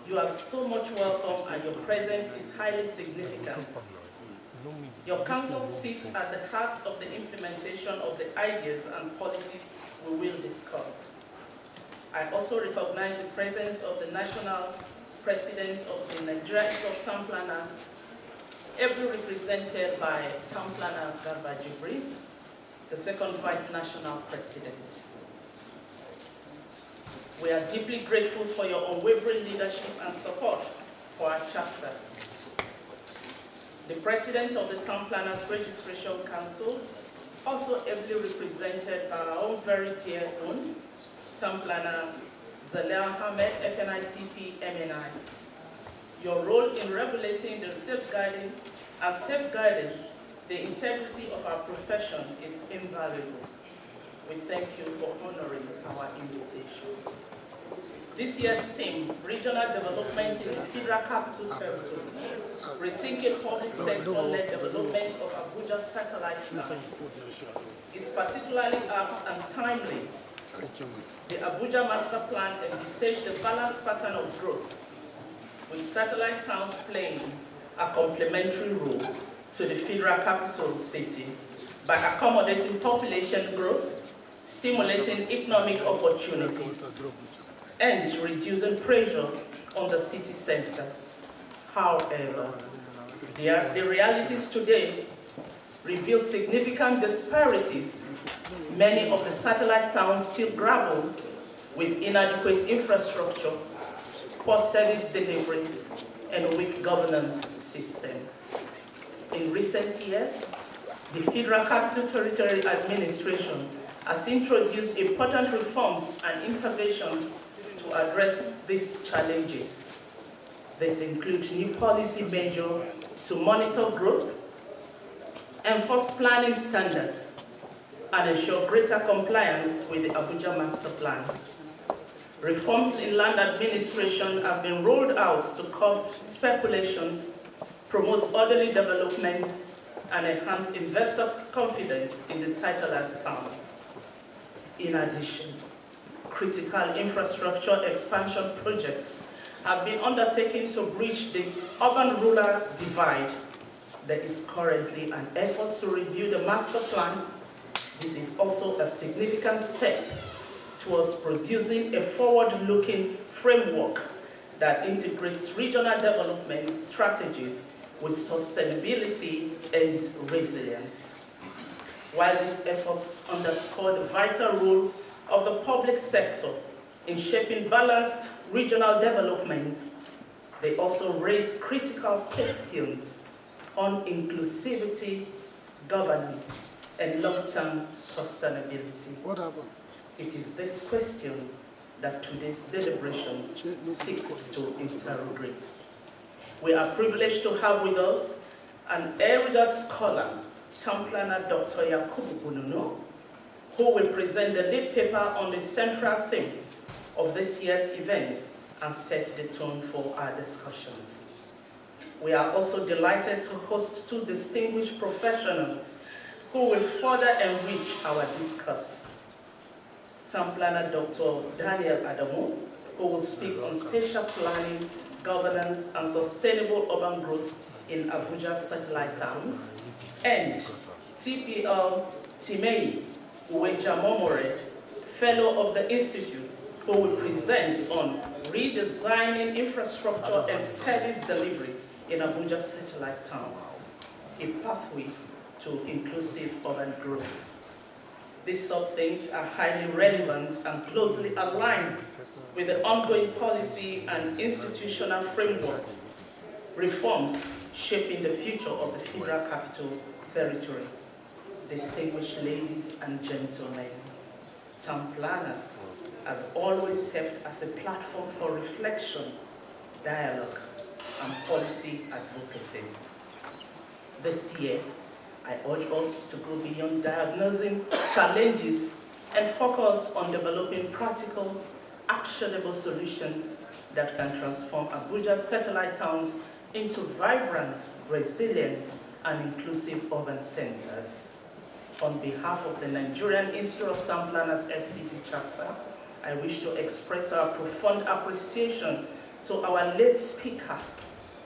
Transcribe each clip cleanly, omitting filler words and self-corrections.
You are so much welcome and your presence is highly significant. Your council sits at the heart of the implementation of the ideas and policies we will discuss. I also recognize the presence of the national president of the Nigerian Institute of Town Planners, ably represented by Town Planner Garba Jibri, the second Vice National President. We are deeply grateful for your unwavering leadership and support for our chapter. The President of the Town Planners Registration Council, also ably represented by our own very dear own Town Planner Zalea Ahmed, FNITP, MNI. Your role in regulating the safeguarding the integrity of our profession is invaluable. We thank you for honoring our invitation. This year's theme, Regional Development in the Federal Capital Territory, rethinking public sector-led development of Abuja satellite towns, is particularly apt and timely. The Abuja Master Plan envisaged a balanced pattern of growth, with satellite towns playing a complementary role to the federal capital city by accommodating population growth, stimulating economic opportunities, and reducing pressure on the city center. However, the realities today reveal significant disparities. Many of the satellite towns still grapple with inadequate infrastructure, poor service delivery, and weak governance system. In recent years, the Federal Capital Territory Administration has introduced important reforms and interventions to address these challenges. These include new policy measures to monitor growth, enforce planning standards, and ensure greater compliance with the Abuja Master Plan. Reforms in land administration have been rolled out to curb speculations, promote orderly development, and enhance investors' confidence in the satellite towns. In addition, critical infrastructure expansion projects have been undertaken to bridge the urban-rural divide. There is currently an effort to review the master plan. This is also a significant step towards producing a forward-looking framework that integrates regional development strategies with sustainability and resilience. While these efforts underscore the vital role of the public sector in shaping balanced regional development, they also raise critical questions on inclusivity, governance, and long-term sustainability. What happened? It is this question that today's deliberations seeks to interrogate. We are privileged to have with us an erudite scholar, Town Planner Dr. Yakubu Bununu, who will present the lead paper on the central theme of this year's event and set the tone for our discussions. We are also delighted to host two distinguished professionals who will further enrich our discourse. Town Planner Dr. Daniel Adamu, who will speak on spatial planning, governance, and sustainable urban growth in Abuja satellite towns, and TPL Timei Uwejamomore, Fellow of the Institute, who will present on redesigning infrastructure and service delivery in Abuja satellite towns, a pathway to inclusive urban growth. These sub-themes are highly relevant and closely aligned with the ongoing policy and institutional frameworks, reforms shaping the future of the Federal Capital Territory. Distinguished ladies and gentlemen, Town Planners has always served as a platform for reflection, dialogue, and policy advocacy. This year, I urge us to go beyond diagnosing challenges and focus on developing practical, actionable solutions that can transform Abuja's satellite towns into vibrant, resilient, and inclusive urban centers. On behalf of the Nigerian Institute of Town Planners FCT chapter, I wish to express our profound appreciation to our late speaker,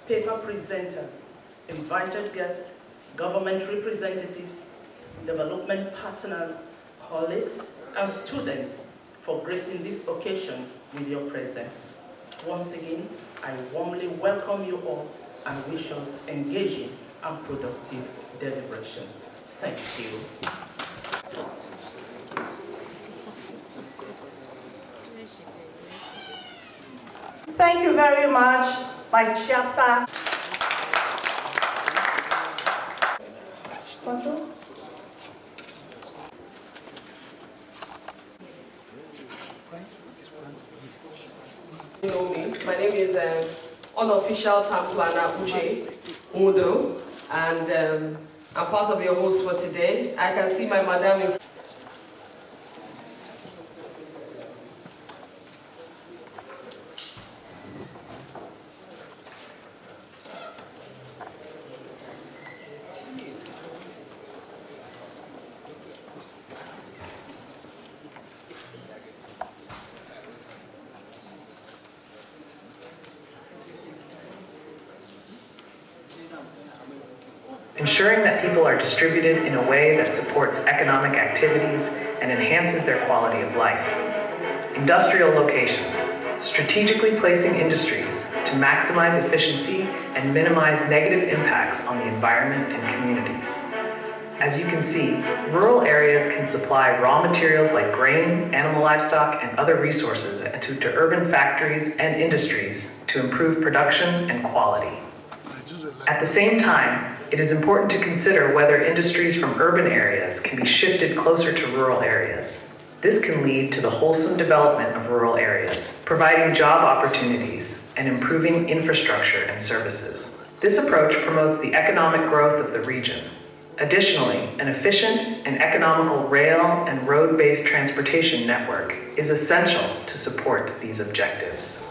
paper presenters, invited guests, government representatives, development partners, colleagues, and students for gracing this occasion with your presence. Once again, I warmly welcome you all and wish us engaging and productive deliberations. Thank you. Thank you very much, my chapter. You know me. My name is unofficial town planner Uche Mudo, and I'm part of your host for today. I can see my madam in ensuring that people are distributed in a way that supports economic activities and enhances their quality of life. Industrial locations, strategically placing industries to maximize efficiency and minimize negative impacts on the environment and communities. As you can see, rural areas can supply raw materials like grain, animal livestock, and other resources to urban factories and industries to improve production and quality. At the same time, it is important to consider whether industries from urban areas can be shifted closer to rural areas. This can lead to the wholesome development of rural areas, providing job opportunities and improving infrastructure and services. This approach promotes the economic growth of the region. Additionally, an efficient and economical rail and road-based transportation network is essential to support these objectives.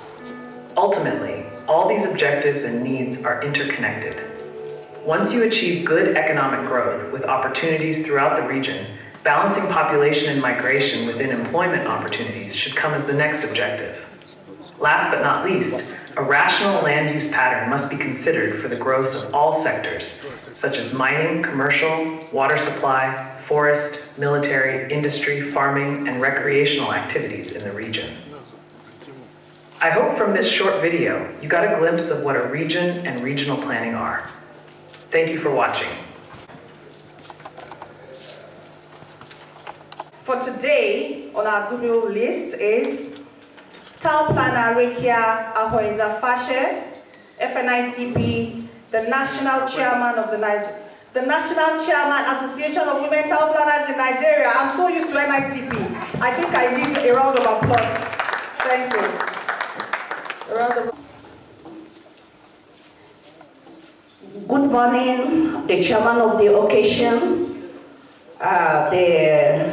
Ultimately, all these objectives and needs are interconnected. Once you achieve good economic growth with opportunities throughout the region, balancing population and migration within employment opportunities should come as the next objective. Last but not least, a rational land use pattern must be considered for the growth of all sectors, such as mining, commercial, water supply, forest, military, industry, farming, and recreational activities in the region. I hope from this short video, you got a glimpse of what a region and regional planning are. Thank you for watching. For today, on our Google list is Town Planner Rekia Ahoeza Fashe, FNITP, the National Chairman of the National Chairman Association of Women Town Planners in Nigeria. I'm so used to NITP. I think I need a round of applause. Thank you. A round of applause. Good morning, the chairman of the occasion, the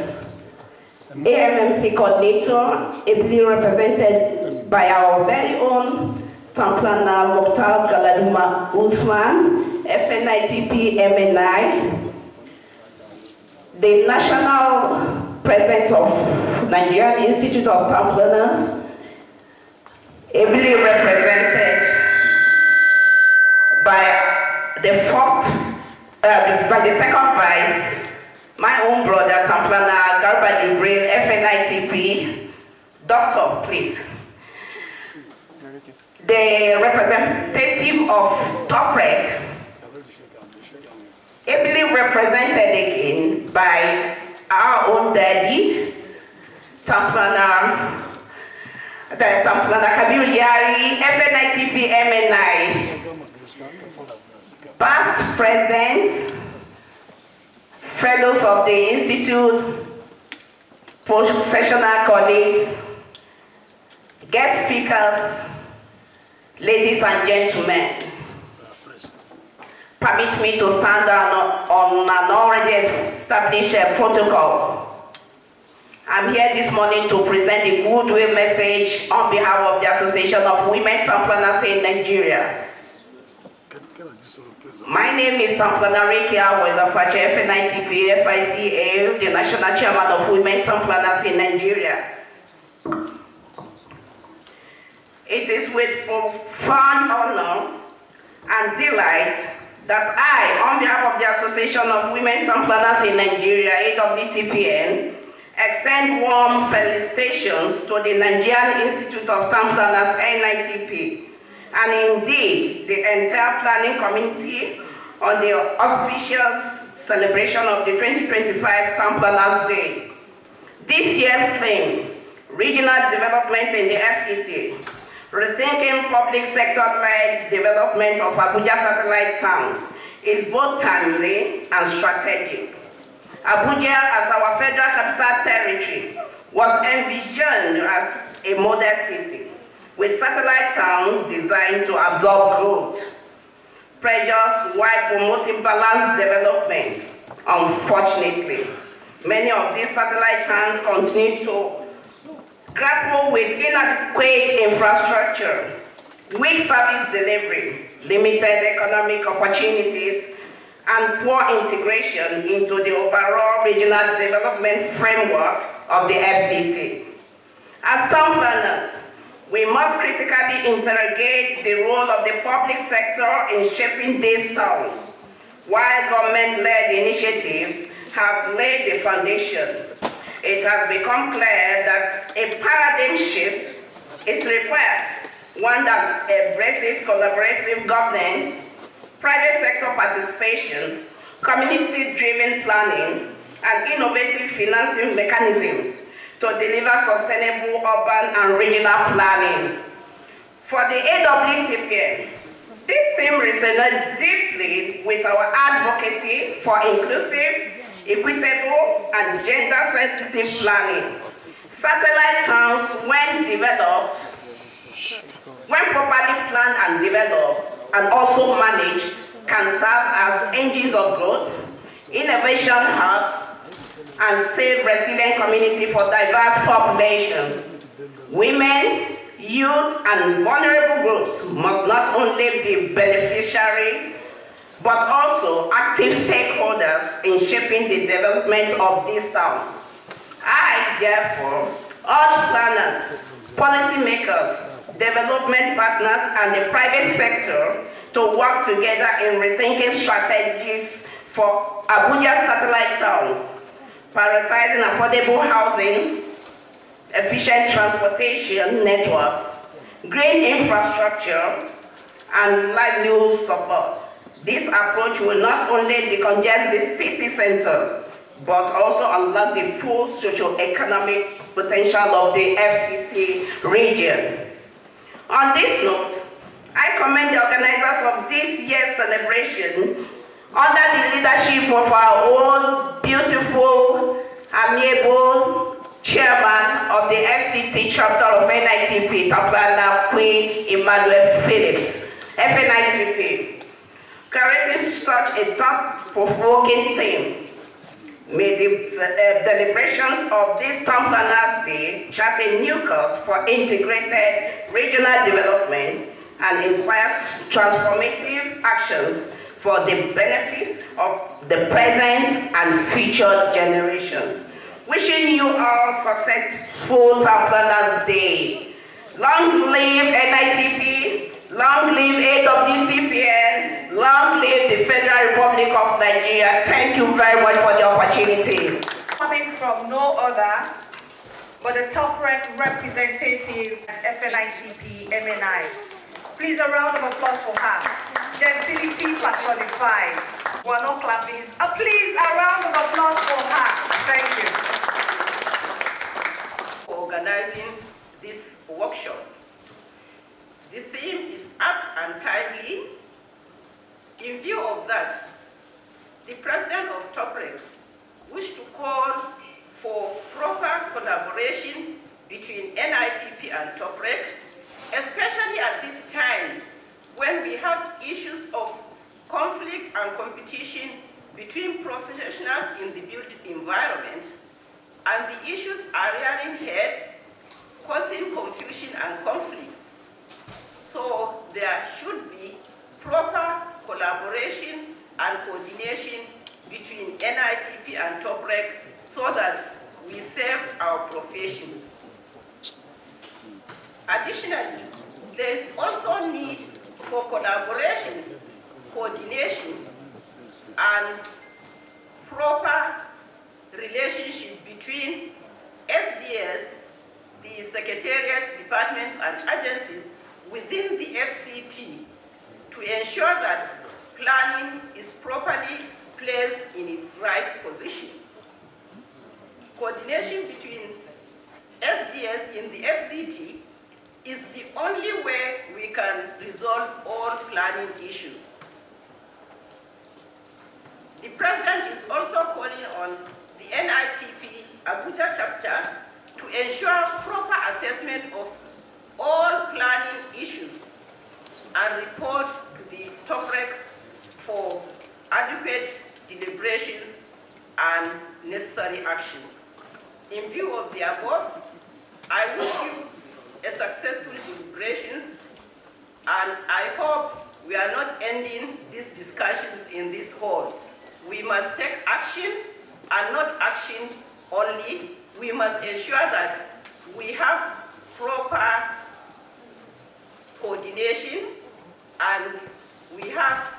AMMC coordinator, ably represented by our very own town planner, Mokhtar Galaduma Usman, FNITP MNI, the national president of Nigerian Institute of Town Planners, ably represented by the second vice, my own brother, town planner, Garba Jibril, FNITP, doctor, please. The representative of TOPREC, ably represented again by our own daddy, town planner Kabir Yari, FNITP MNI. Past presidents, fellows of the Institute, professional colleagues, guest speakers, ladies and gentlemen, permit me to stand on an already established protocol. I'm here this morning to present the goodwill message on behalf of the Association of Women Town Planners in Nigeria. My name is Town Planner Rekia Ahoeza Fashe, FNITP, FICA, the National Chairman of Women Town Planners in Nigeria. It is with profound honor and delight that I, on behalf of the Association of Women Town Planners in Nigeria, AWTPN, extend warm felicitations to the Nigerian Institute of Town Planners, NITP, and indeed the entire planning community on the auspicious celebration of the 2025 Town Planners Day. This year's theme, Regional Development in the FCT, Rethinking Public Sector-Led Development of Abuja Satellite Towns, is both timely and strategic. Abuja, as our federal capital territory, was envisioned as a model city with satellite towns designed to absorb growth, pressures while promoting balanced development. Unfortunately, many of these satellite towns continue to grapple with inadequate infrastructure, weak service delivery, limited economic opportunities, and poor integration into the overall regional development framework of the FCT. As town planners, we must critically interrogate the role of the public sector in shaping these towns, while government-led initiatives have laid the foundation. It has become clear that a paradigm shift is required, one that embraces collaborative governance, private sector participation, community-driven planning, and innovative financing mechanisms to deliver sustainable urban and regional planning. For the AWTPN, this theme resonates deeply with our advocacy for inclusive, equitable, and gender-sensitive planning. Satellite towns, when properly planned and developed, and also managed, can serve as engines of growth, innovation hubs, and safe, resilient community for diverse populations. Women, youth, and vulnerable groups must not only be beneficiaries, but also active stakeholders in shaping the development of these towns. I, therefore, urge planners, policymakers, development partners, and the private sector to work together in rethinking strategies for Abuja satellite towns, prioritizing affordable housing, efficient transportation networks, green infrastructure, and livelihood support. This approach will not only decongest the city center, but also unlock the full socio-economic potential of the FCT region. On this note, I commend the organizers of this year's celebration under the leadership of our own beautiful, amiable chairman of the FCT chapter of NITP, Taplana Queen Emmanuel Phillips, FNITP, creating such a thought-provoking theme. May the deliberations of this Town Planners Day chart a new course for integrated regional development and inspire transformative actions for the benefit of the present and future generations. Wishing you all successful Town Planners Day. Long live NITP, long live AWTPN, long live the Federal Republic of Nigeria. Thank you very much for the opportunity. Coming from no other but the top-ranked representative at FNITP MNI. Please, a round of applause for her. Gentility personified. We're not clapping. Please, a round of applause for her. Thank you. Organizing this workshop. The theme is apt and timely. In view of that, the President of TOPREC wished to call for proper collaboration between NITP and TOPREC, especially at this time when we have issues of conflict and competition between professionals in the built environment, and the issues are rearing heads, causing confusion and conflicts. So there should be proper collaboration and coordination between NITP and TOPREC so that we save our profession. Additionally, there is also need for collaboration, coordination, and proper relationship between SDS, the secretariats, departments, and agencies within the FCT to ensure that planning is properly placed in its right position. Coordination between SDS in the FCT is the only way we can resolve all planning issues. The President is also calling on the NITP Abuja chapter to ensure proper assessment of all planning issues and report to the TOPREC for adequate deliberations and necessary actions. In view of the above, I wish you a successful deliberations, and I hope we are not ending these discussions in this hall. We must take action, and not action only. We must ensure that we have proper coordination, and we have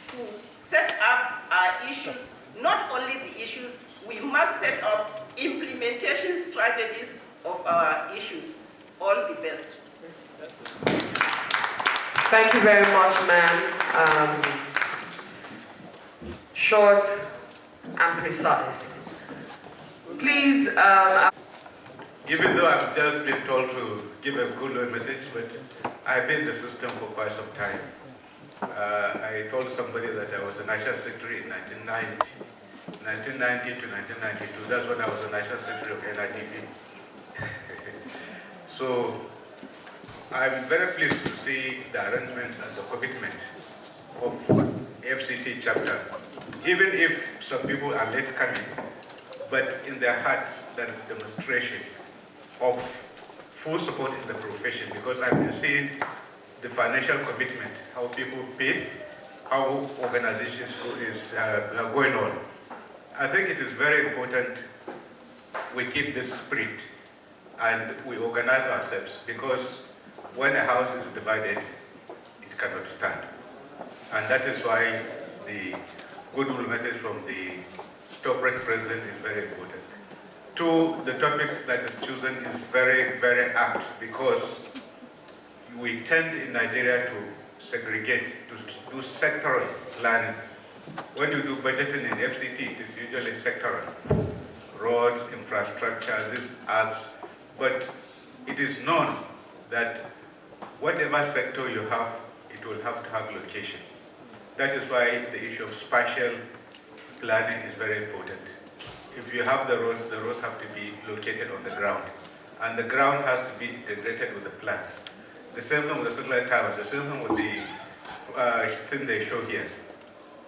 to set up our issues, not only the issues, we must set up implementation strategies of our issues. All the best. Thank you very much, ma'am. Short and precise. Please. Even though I've just been told to give a good message, but I've been in the system for quite some time. I told somebody that I was a national secretary in 1990 to 1992. That's when I was a national secretary of NITP. So I'm very pleased to see the arrangements and the commitment of FCT chapter. Even if some people are late coming, but in their hearts there is demonstration of full support in the profession, because I've been seeing the financial commitment, how people pay, how organizations are going on. I think it is very important we keep this spirit and we organize ourselves, because when a house is divided, it cannot stand. And that is why the goodwill message from the TOPREC president is very important. Two, the topic that is chosen is very, very apt, because we tend in Nigeria to segregate, to do sectoral planning. When you do budgeting in FCT, it is usually sectoral. Roads, infrastructure, this, as. But it is known that whatever sector you have, it will have to have location. That is why the issue of spatial planning is very important. If you have the roads have to be located on the ground. And the ground has to be integrated with the plants. The same thing with the satellite towers, the same thing with the thing they show here.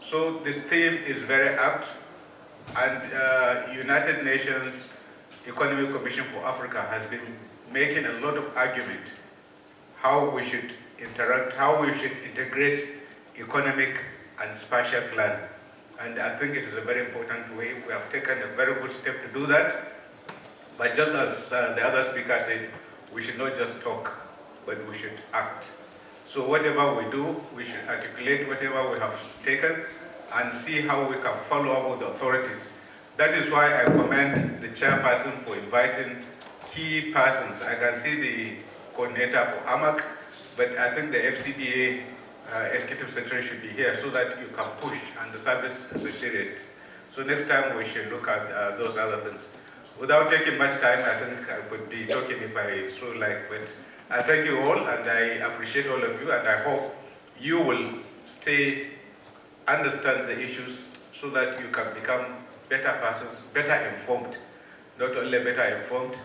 So this theme is very apt, and United Nations Economic Commission for Africa has been making a lot of argument how we should interact, how we should integrate economic and spatial planning. And I think it is a very important way. We have taken a very good step to do that. But just as the other speaker said, we should not just talk, but we should act. So whatever we do, we should articulate whatever we have taken and see how we can follow up with the authorities. That is why I commend the chairperson for inviting key persons. I can see the coordinator for AMAC, but I think the FCDA executive secretary should be here so that you can push and the service secretariat. So next time we should look at those other things. Without taking much time, I think I could be talking if I so like, but I thank you all and I appreciate all of you, and I hope you will understand the issues so that you can become better persons, better informed. Not only better informed,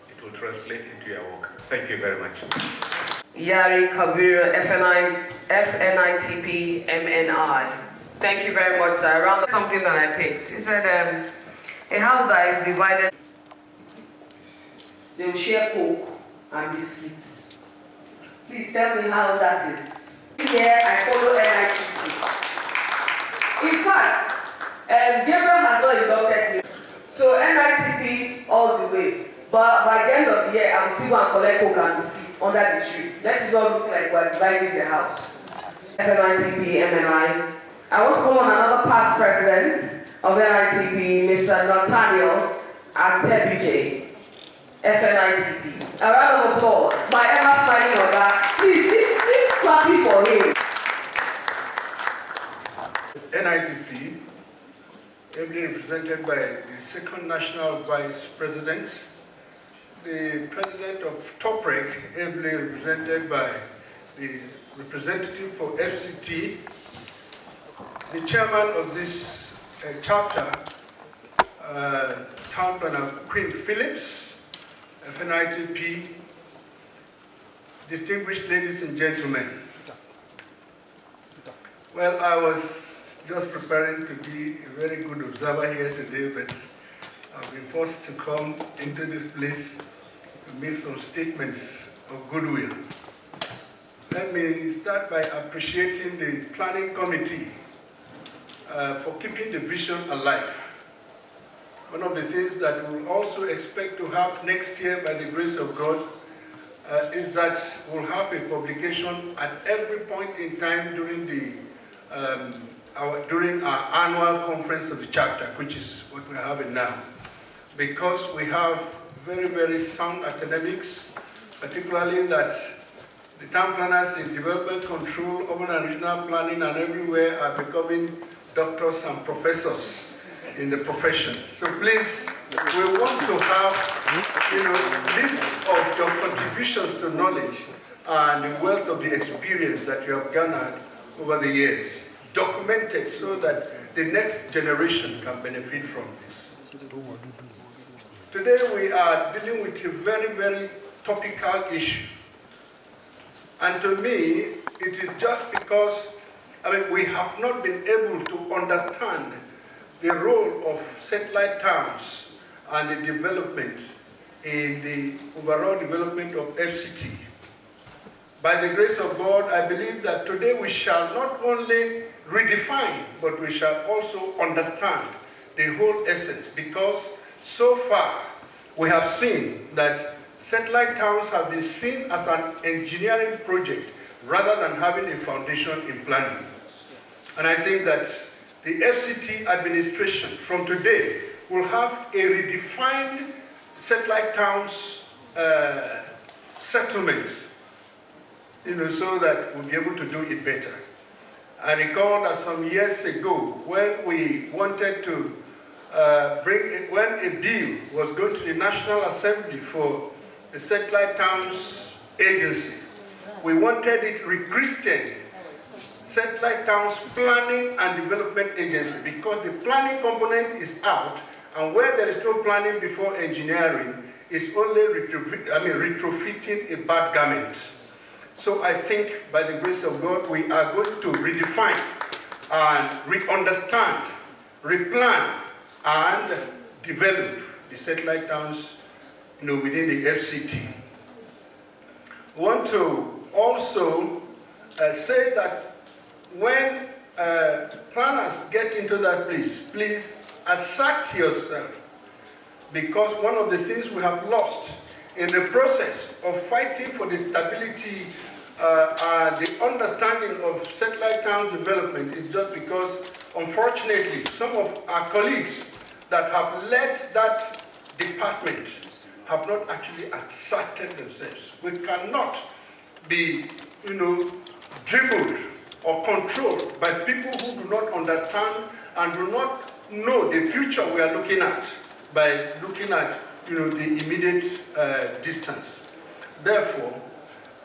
it will translate into your work. Thank you very much. Yari Kabir, FNITP, MNI. Thank you very much, sir. Around something that I picked. He said, a house that is divided, they will share coke and biscuits. Please tell me how that is. Here I follow NITP. In fact, Gabriel has not inducted me. So NITP all the way. But by the end of the year, I will still go and collect coke and biscuits under the tree. Let it not look like we're dividing the house. FNITP, MNI. I want to call on another past president of NITP, Mr. Nathaniel Atebuje. FNITP. A round of applause. My ever smiling on that. Please clapping for him. NITP, ably represented by the second national vice president, the president of TOPREC, ably represented by the representative for FCT, the chairman of this chapter, Town Planner Queen Phillips, FNITP, distinguished ladies and gentlemen. Well, I was just preparing to be a very good observer here today, but I've been forced to come into this place to make some statements of goodwill. Let me start by appreciating the planning committee for keeping the vision alive. One of the things that we'll also expect to have next year by the grace of God is that we'll have a publication at every point in time during our annual conference of the chapter, which is what we're having now. Because we have very, very sound academics, particularly that the town planners in development control, urban and regional planning and everywhere are becoming doctors and professors in the profession. So please, we want to have, lists of your contributions to knowledge and the wealth of the experience that you have garnered over the years, documented so that the next generation can benefit from this. Today we are dealing with a very, very topical issue. And to me, it is just because, we have not been able to understand the role of satellite towns and the development in the overall development of FCT. By the grace of God, I believe that today we shall not only redefine, but we shall also understand the whole essence, because so far we have seen that satellite towns have been seen as an engineering project rather than having a foundation in planning. And I think that the FCT administration from today will have a redefined satellite towns settlement, so that we'll be able to do it better. I recall that some years ago, when we wanted to when a bill was going to the National Assembly for the Satellite Towns Agency, we wanted it rechristened Satellite Towns Planning and Development Agency, because the planning component is out, and where there is no planning before engineering, it's only retrofitting a bad garment. So I think by the grace of God, we are going to redefine and re-understand, replan, and develop the satellite towns within the FCT. We want to also say that when planners get into that place, please assert yourself, because one of the things we have lost in the process of fighting for the stability and the understanding of satellite town development is just because, unfortunately, some of our colleagues that have led that department have not actually asserted themselves. We cannot be, dribbled or controlled by people who do not understand and do not know the future we are looking at by looking at the immediate distance. Therefore,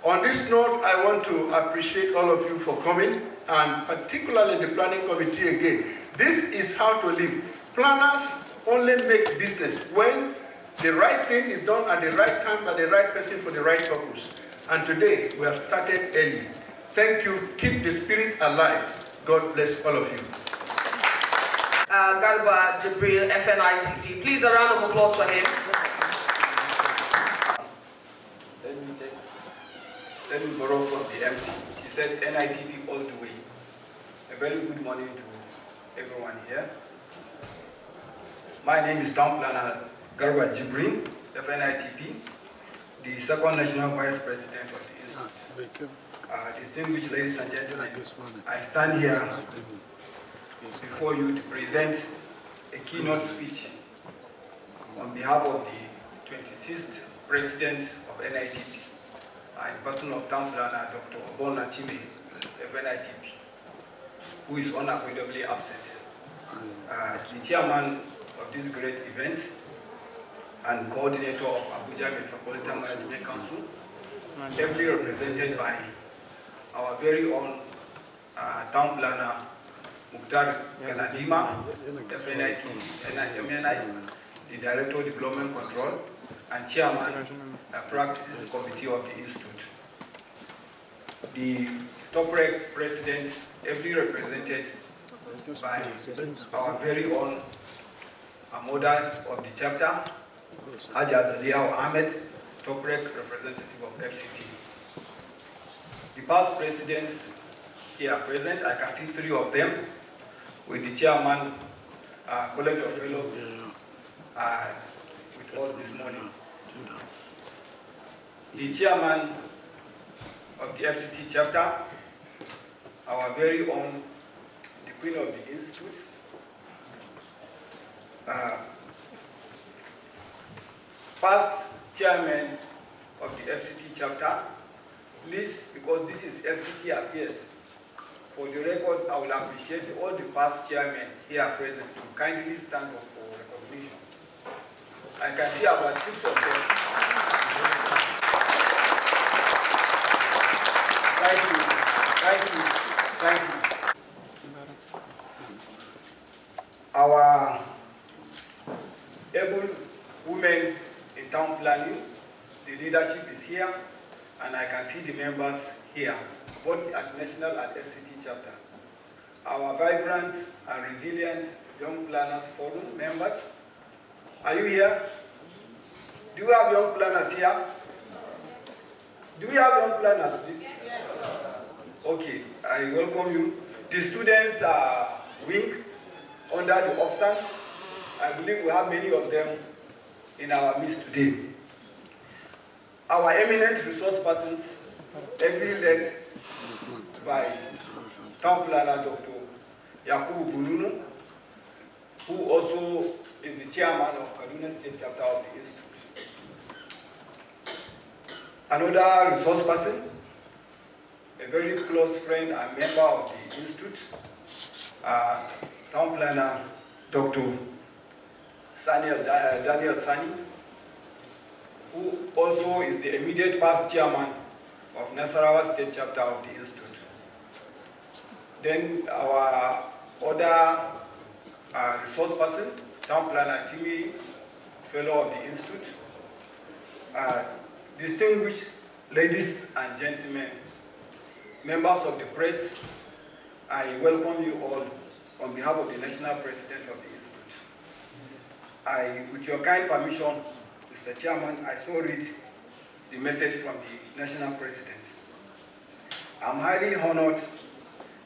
on this note, I want to appreciate all of you for coming, and particularly the planning committee again. This is how to live. Planners only make business when the right thing is done at the right time by the right person for the right purpose. And today, we have started early. Thank you. Keep the spirit alive. God bless all of you. Garba Jibril, FNITP. Please, a round of applause for him. Let me borrow from the MC. He said NITP all the way. A very good morning to everyone here. My name is Town Planner Garba Jibril, FNITP, the second national vice president of the institute. Distinguished ladies and gentlemen, I stand here before you to present a keynote speech on behalf of the 26th president of NITP, in person of town planner Dr. Obona Chime, FNITP, who is unavoidably absent. The chairman of this great event and coordinator of Abuja Metropolitan Management Council, ably represented by our very own town planner Mukhtar Galadima, FNIT, the Director of Development Control, and Chairman Practice Committee of the Institute. The top president, ably represented by our very own mother of the chapter, Haja Zaliao Ahmed, top representative of FCT. The past presidents here present, I can see 3 of them, with the chairman, College of Fellows, with us this morning. The chairman of the FCT chapter, our very own, the Queen of the Institute, past chairman of the FCT chapter, please, because this is FCT affairs, for the record, I will appreciate all the past chairmen here present to kindly stand up for recognition. I can see about 6 of them. Thank you, thank you, thank you. Our able women in town planning, the leadership is here, and I can see the members here, both at national and FCT chapter. Our vibrant and resilient Young Planners Forum members, are you here? Do we have young planners here? Do we have young planners, please? Yes. Okay, I welcome you. The students are wing under the officers. I believe we have many of them in our midst today. Our eminent resource persons, every led by town planner Dr. Yakubu Bulunu, who also is the chairman of Kaduna State chapter of the Institute. Another resource person, a very close friend and member of the Institute, town planner Dr. Daniel Sani, who also is the immediate past chairman of Nasarawa State chapter of the Institute. Then our other resource person, town planner Timmy, fellow of the Institute. Distinguished ladies and gentlemen, members of the press, I welcome you all on behalf of the National President of the Institute. With your kind permission, Mr. Chairman, I so read the message from the National President. I'm highly honored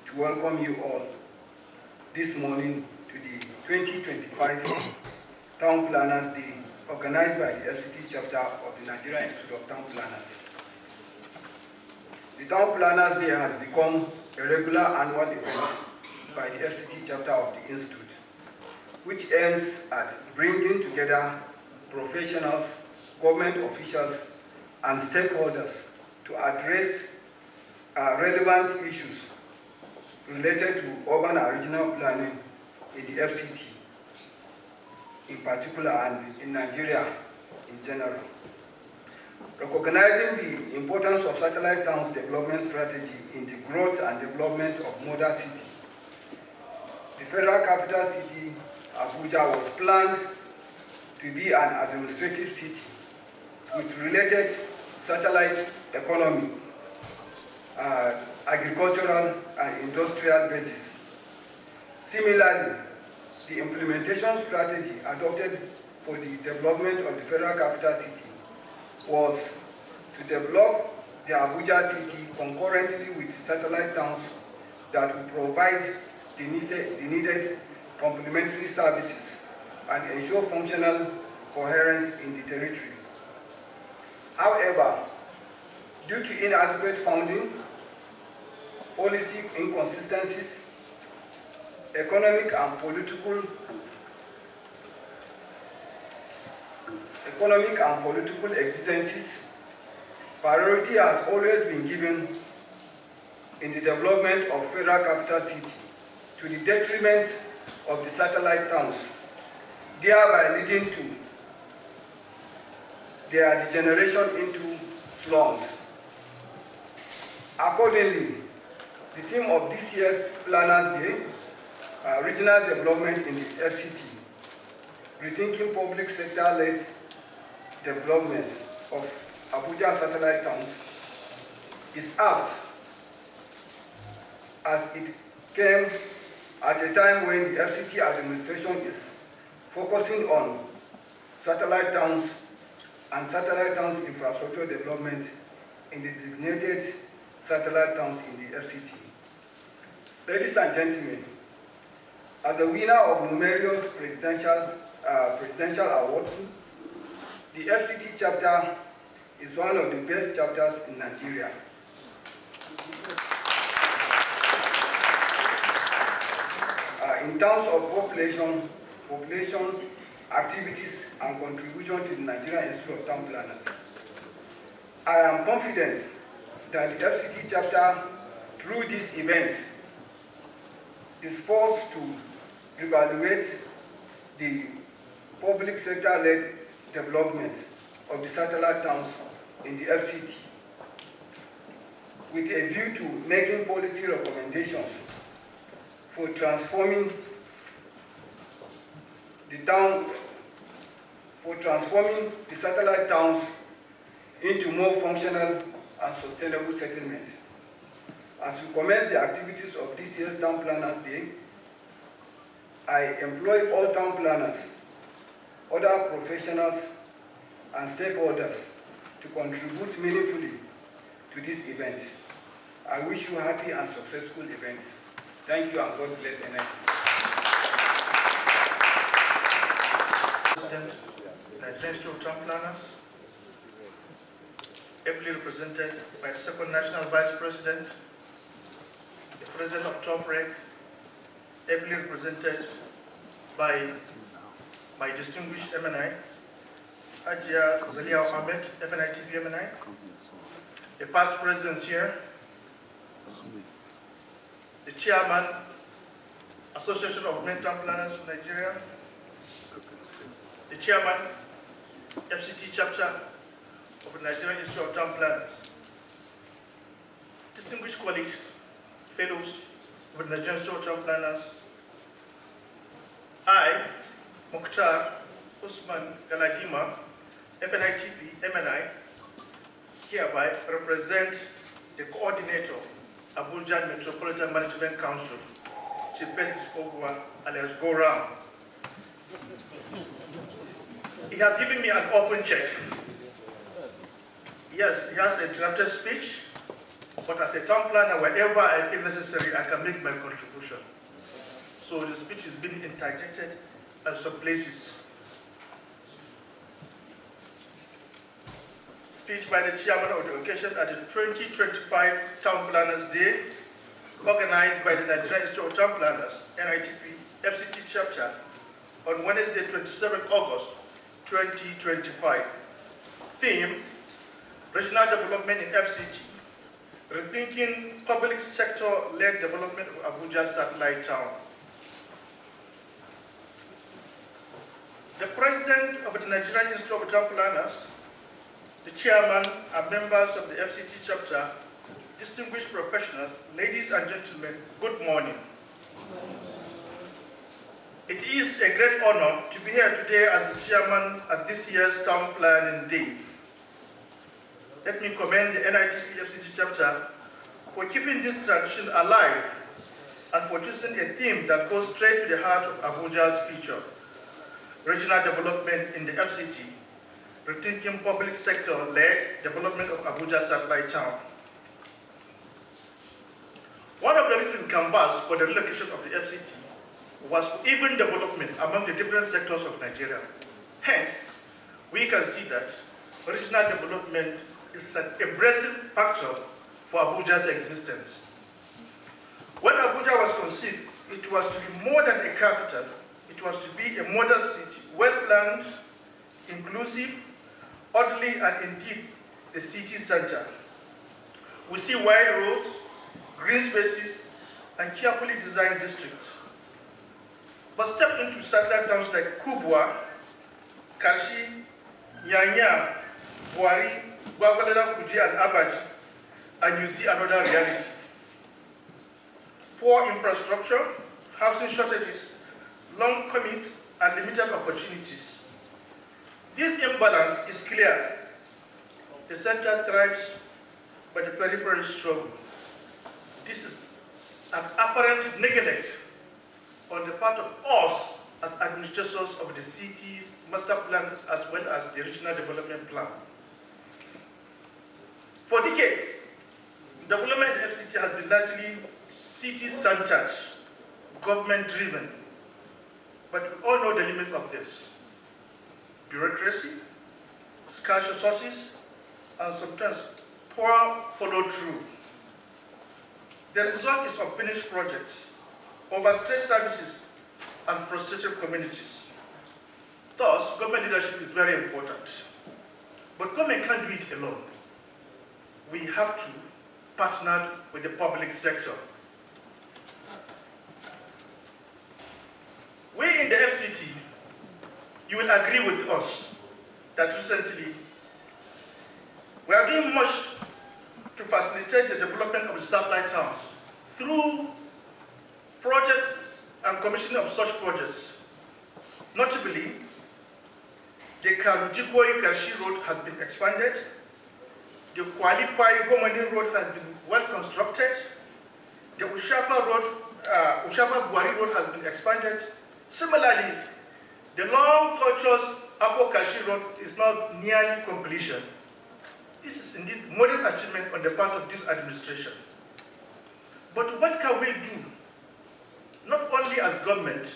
to welcome you all this morning to the 2025 Town Planners Day, organized by the FCT chapter of the Nigerian Institute of Town Planners. The Town Planners Day has become a regular annual event by the FCT chapter of the Institute, which aims at bringing together professionals, government officials, and stakeholders to address relevant issues related to urban and regional planning in the FCT in particular and in Nigeria in general. Recognizing the importance of satellite towns development strategy in the growth and development of modern cities, the federal capital city, Abuja, was planned to be an administrative city with related satellite economy, agricultural and industrial basis. Similarly, the implementation strategy adopted for the development of the federal capital city was to develop the Abuja city concurrently with satellite towns that will provide the needed complementary services and ensure functional coherence in the territory. However, due to inadequate funding, policy inconsistencies, economic and political exigencies, priority has always been given in the development of federal capital city to the detriment of the satellite towns, thereby leading to their degeneration into slums. Accordingly, the theme of this year's Planners Day, Regional Development in the FCT, Rethinking Public Sector-Led Development of Abuja Satellite Towns, is apt as it came at a time when the FCT administration is focusing on satellite towns and satellite towns infrastructure development in the designated satellite towns in the FCT. Ladies and gentlemen, as the winner of numerous presidential awards, the FCT chapter is one of the best chapters in Nigeria. In terms of population, activities, and contribution to the Nigerian Institute of Town Planners, I am confident that the FCT chapter, through this event, is forced to evaluate the public sector-led development of the satellite towns in the FCT with a view to making policy recommendations for transforming the satellite towns into more functional and sustainable settlement. As we commence the activities of this year's Town Planners Day, I employ all town planners, other professionals, and stakeholders to contribute meaningfully to this event. I wish you a happy and successful event. Thank you and God bless NIP. President, Nigerian Institute of Town Planners, ably represented by the Second National Vice President, the President of TOPREC, ably represented by my distinguished MNI, Hajia Zalia Ahmed, FNITP MNI, the past presidents here, the Chairman, Association of Women Town Planners of Nigeria, the Chairman, FCT Chapter of the Nigerian Institute of Town Planners, distinguished colleagues, fellows of the Nigerian Institute of Town Planners, I, Mukhtar Usman Galadima, FNITP MNI, hereby represent the coordinator, Abuja Metropolitan Management Council, Chief Felix Ogwa, alias Go Round. He has given me an open check. Yes, he has a drafted speech, but as a town planner, wherever I feel necessary, I can make my contribution. So the speech is being interjected at some places. Speech by the chairman of the occasion at the 2025 Town Planners Day, organized by the Nigerian Institute of Town Planners, NITP, FCT chapter, on Wednesday, 27 August 2025. Theme, Regional Development in FCT, Rethinking Public Sector-Led Development of Abuja Satellite Town. The President of the Nigerian Institute of Town Planners, the Chairman and members of the FCT chapter, distinguished professionals, ladies and gentlemen, good morning. It is a great honor to be here today as the Chairman at this year's Town Planning Day. Let me commend the NITP FCT chapter for keeping this tradition alive and for choosing a theme that goes straight to the heart of Abuja's future, regional development in the FCT, rethinking public sector-led development of Abuja Satellite Town. One of the reasons canvassed for the relocation of the FCT was for even development among the different sectors of Nigeria. Hence, we can see that regional development is an abrasive factor for Abuja's existence. When Abuja was conceived, it was to be more than a capital. It was to be a model city, well-planned, inclusive, orderly, and indeed a city center. We see wide roads, green spaces, and carefully designed districts. But step into satellite towns like Kubwa, Kashi, Nyanya, Buari, Gwagwalada, Kuji, and Abaji, and you see another reality. Poor infrastructure, housing shortages, long commutes, and limited opportunities. This imbalance is clear. The center thrives, but the periphery struggles. This is an apparent neglect on the part of us as administrators of the city's master plan as well as the regional development plan. For decades, development in FCT has been largely city-centered, government-driven, but we all know the limits of this. Bureaucracy, scarce resources, and sometimes poor follow-through. The result is unfinished projects, overstretched services, and frustrated communities. Thus, government leadership is very important. But government can't do it alone. We have to partner with the public sector. We in the FCT, you will agree with us that recently we are doing much to facilitate the development of the satellite towns through projects and commissioning of such projects. Notably, the Karujikoi-Kashi Road has been expanded, the Kwalipai-Gomani Road has been well constructed, the Ushapa-Buari Road has been expanded. Similarly, the long tortuous Apo-Kashi Road is now nearly completion. This is indeed modern achievement on the part of this administration. But what can we do, not only as government,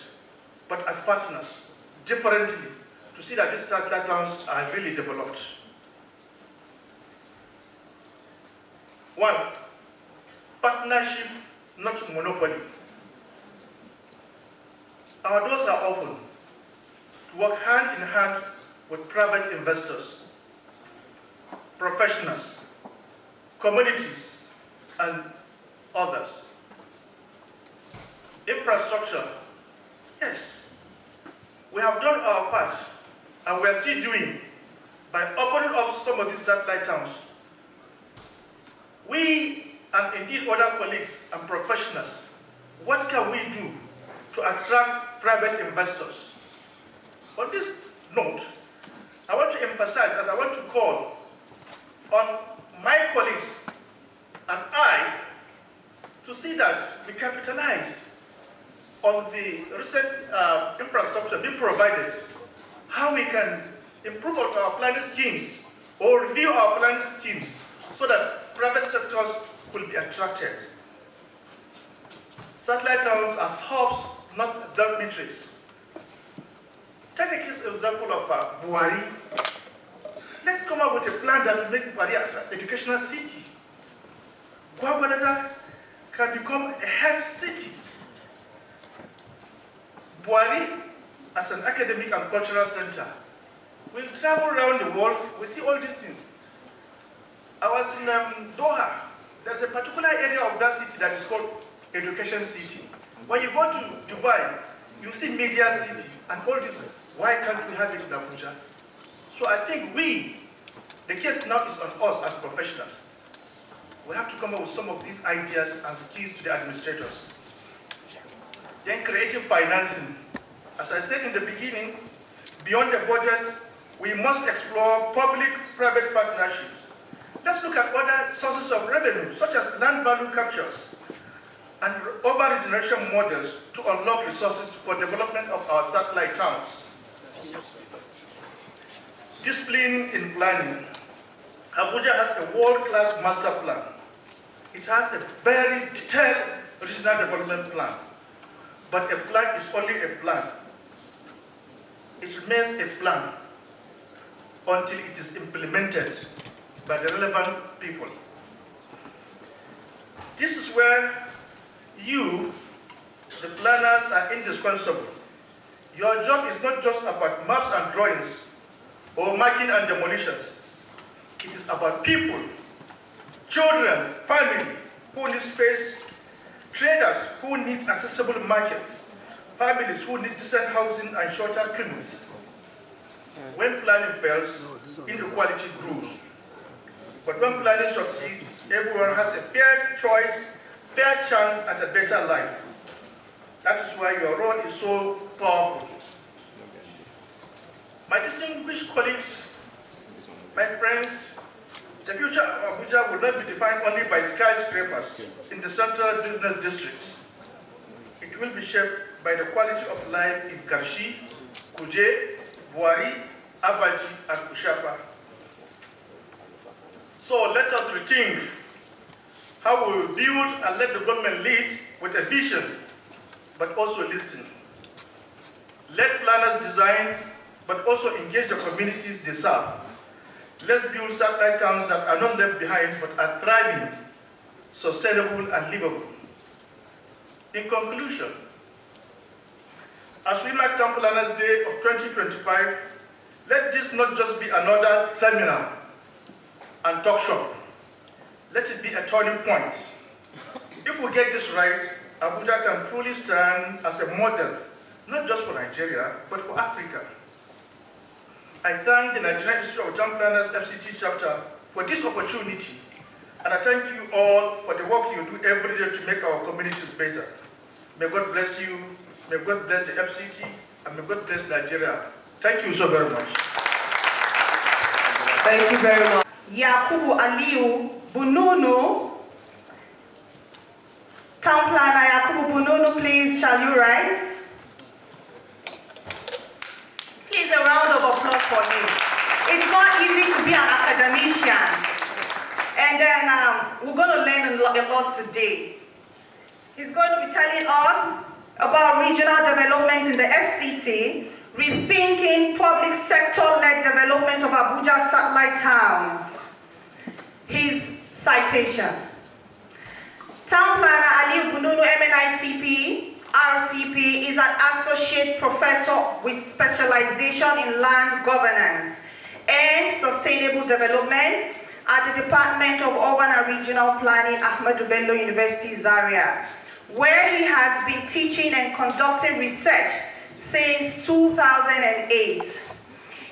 but as partners, differently, to see that these satellite towns are really developed? One, partnership, not monopoly. Our doors are open to work hand in hand with private investors, professionals, communities, and others. Infrastructure, yes. We have done our part, and we are still doing, by opening up some of these satellite towns. We, and indeed other colleagues and professionals, what can we do to attract private investors? On this note, I want to emphasize and I want to call on my colleagues and I to see that we capitalize on the recent infrastructure being provided, how we can improve our planning schemes or review our planning schemes so that private sectors will be attracted. Satellite towns as hubs, not dormitories. Take a case example of Buari. Let's come up with a plan that will make Buari as an educational city. Gwagwalada can become a health city. Buari as an academic and cultural center. We'll travel around the world, we see all these things. I was in Doha. There's a particular area of that city that is called Education City. When you go to Dubai, you see Media City and all this. Why can't we have it in Abuja? So I think the case now is on us as professionals. We have to come up with some of these ideas and skills to the administrators. Then creative financing. As I said in the beginning, beyond the budget, we must explore public-private partnerships. Let's look at other sources of revenue, such as land value captures and urban regeneration models to unlock resources for development of our satellite towns. Discipline in planning. Abuja has a world-class master plan. It has a very detailed regional development plan. But a plan is only a plan. It remains a plan. until it is implemented by the relevant people. This is where you, the planners, are indispensable. Your job is not just about maps and drawings or marking and demolitions. It is about people, children, family who need space, traders who need accessible markets, families who need decent housing and shorter commutes. When planning fails, inequality grows. But when planning succeeds, everyone has a fair choice, fair chance at a better life. That is why your role is so powerful. My distinguished colleagues, my friends, the future of Abuja will not be defined only by skyscrapers in the central business district. It will be shaped by the quality of life in Karshi, Kuje, Buari, Abaji, and Kushapa. So let us rethink how we will build and let the government lead with a vision, but also listen. Let planners design, but also engage the communities they serve. Let's build satellite towns that are not left behind, but are thriving, sustainable, and livable. In conclusion, as we mark Town Planners Day of 2025, let this not just be another seminar and talk shop. Let it be a turning point. If we get this right, Abuja can truly stand as a model, not just for Nigeria, but for Africa. I thank the Nigerian Institute of Town Planners FCT chapter for this opportunity, and I thank you all for the work you do every day to make our communities better. May God bless you, may God bless the FCT, and may God bless Nigeria. Thank you so very much. Thank you very much. Yakubu Aliu Bununu. Town Planner Yakubu Bununu, please, shall you rise? Please, a round of applause for him. It's not easy to be an academician. And then we're going to learn a lot today. He's going to be telling us about regional development in the FCT, rethinking public sector-led development of Abuja satellite towns. His citation. Town Planner Ali Bununu, MNITP, RTP, is an associate professor with specialization in land governance and sustainable development at the Department of Urban and Regional Planning, Ahmadu Bello University, Zaria, where he has been teaching and conducting research since 2008.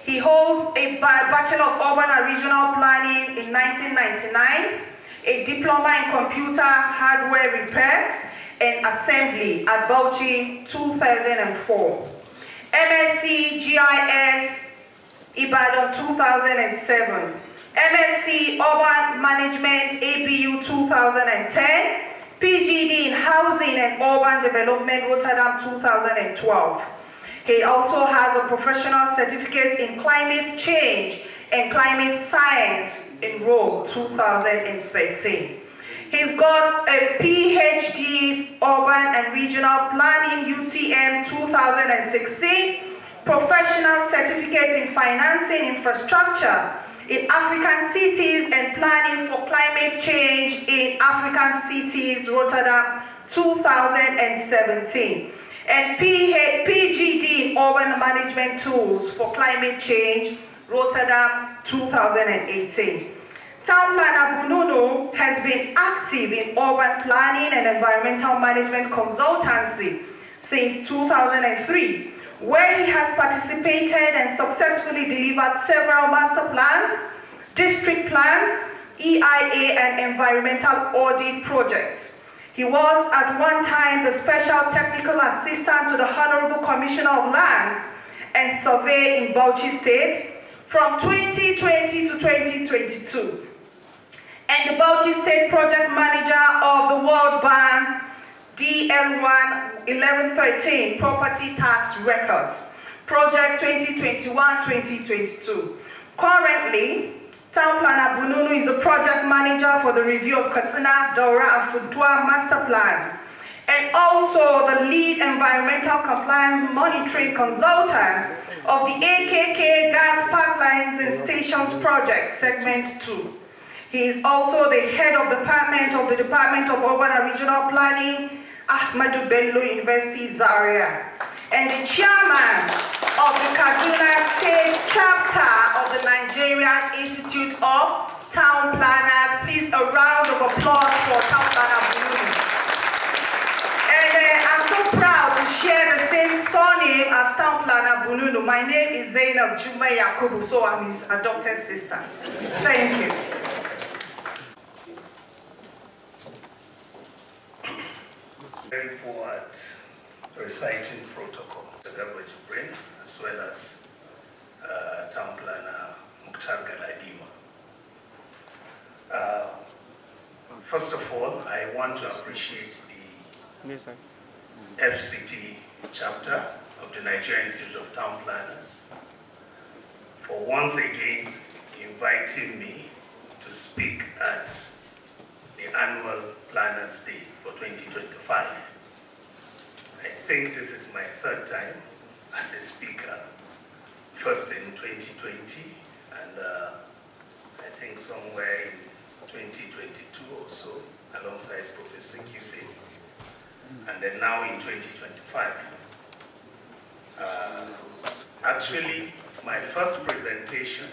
He holds a Bachelor of Urban and Regional Planning in 1999, a Diploma in Computer Hardware Repair and Assembly at Bauchi 2004, MSc GIS Ibadan 2007, MSc Urban Management ABU 2010, PGD in Housing and Urban Development Rotterdam 2012. He also has a professional certificate in climate change and climate science in Rome 2013. He's got a PhD Urban and Regional Planning UTM 2016, professional certificate in financing infrastructure in African cities and planning for climate change in African cities, Rotterdam 2017. And PGD in Urban Management Tools for Climate Change, Rotterdam 2018. Town Planner Bununu has been active in urban planning and environmental management consultancy since 2003, where he has participated and successfully delivered several master plans, district plans, EIA, and environmental audit projects. He was at one time the Special Technical Assistant to the Honorable Commissioner of Lands and Survey in Bauchi State from 2020 to 2022, and the Bauchi State Project Manager of the World Bank DL1 1113 Property Tax Records, Project 2021-2022. Currently, Town Planner Bununu is a project manager for the review of Katsina, Daura, and Funtua master plans, and also the lead environmental compliance monitoring consultant of the AKK Gas Pipelines and Stations Project, Segment 2. He is also the head of Department of the Department of Urban and Regional Planning, Ahmadu Bello University, Zaria, and the chairman of the Kaduna State chapter of the Nigerian Institute of Town Planners. Please, a round of applause for Town Planner Bununu. And I'm so proud to share the same surname as Town Planner Bununu. My name is Zainab Juma Yakubu, so I'm his adopted sister. Thank you. Very forward reciting protocol, the government brain, as well as Town Planner Mukhtar Galadima. First of all, I want to appreciate the FCT chapter of the Nigerian Institute of Town Planners for once again inviting me to speak at the annual Planners Day for 2025. I think this is my third time as a speaker, first in 2020, and I think somewhere in 2022 or so, alongside Professor QC, and then now in 2025. Actually, my first presentation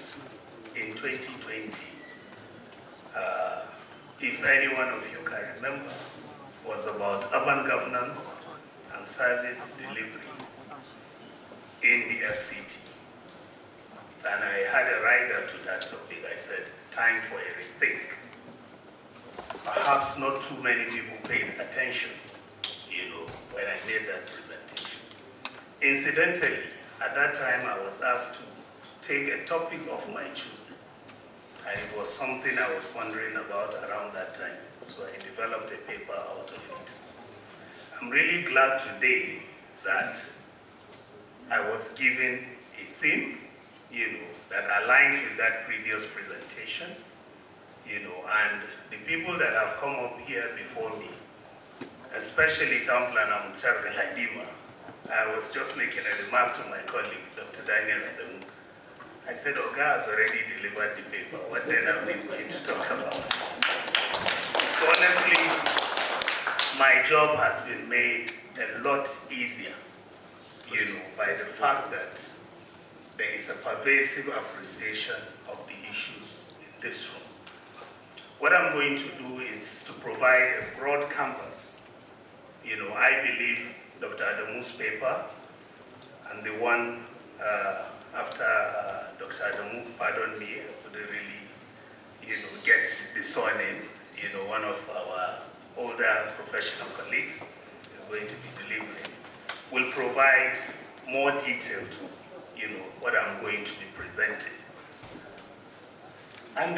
in 2020, if any one of you can remember, was about urban governance and service delivery in the FCT. And I had a rider to that topic. I said, time for a rethink. Perhaps not too many people paid attention, when I made that presentation. Incidentally, at that time I was asked to take a topic of my choosing. And it was something I was wondering about around that time. So I developed a paper out of it. I'm really glad today that I was given a theme, that aligned with that previous presentation, and the people that have come up here before me, especially Town Planner Mukhtar Hadima. I was just making a remark to my colleague, Dr. Daniel Adamu. I said, Oga has already delivered the paper. What then are we going to talk about? So honestly, my job has been made a lot easier, by the fact that there is a pervasive appreciation of the issues in this room. What I'm going to do is to provide a broad canvas. I believe Dr. Adamu's paper and the one after Dr. Adamu, pardon me, I couldn't really, get the surname, one of our older professional colleagues is going to be delivering, will provide more detail to, what I'm going to be presenting. And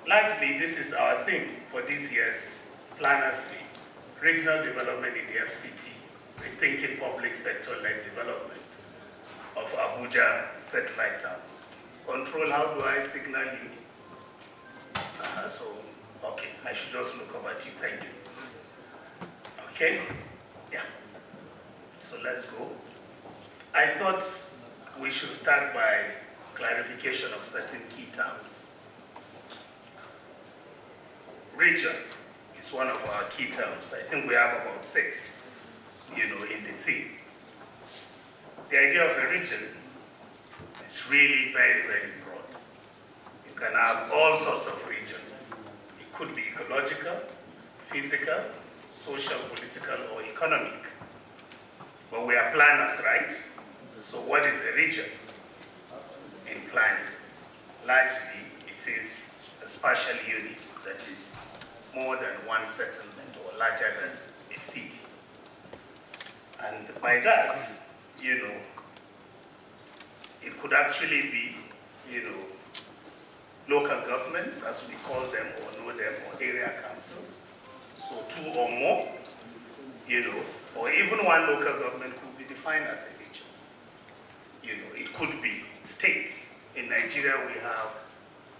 largely, this is our theme for this year's Planners Day, Regional Development in the FCT, Rethinking Public Sector-led Development of Abuja Satellite Towns. Control, how do I signal you? Okay, I should just look over at you, thank you. Okay, yeah, so let's go. I thought we should start by clarification of certain key terms. Region is one of our key terms. I think we have about 6, in the theme. The idea of a region is really very, very broad. You can have all sorts of regions. It could be ecological, physical, social, political, or economic. But we are planners, right? So what is a region in planning? Largely, it is a spatial unit that is more than one settlement or larger than a city. And by that, it could actually be, local governments, as we call them or know them, or area councils. So 2 or more, or even one local government could be defined as a region. It could be states. In Nigeria, we have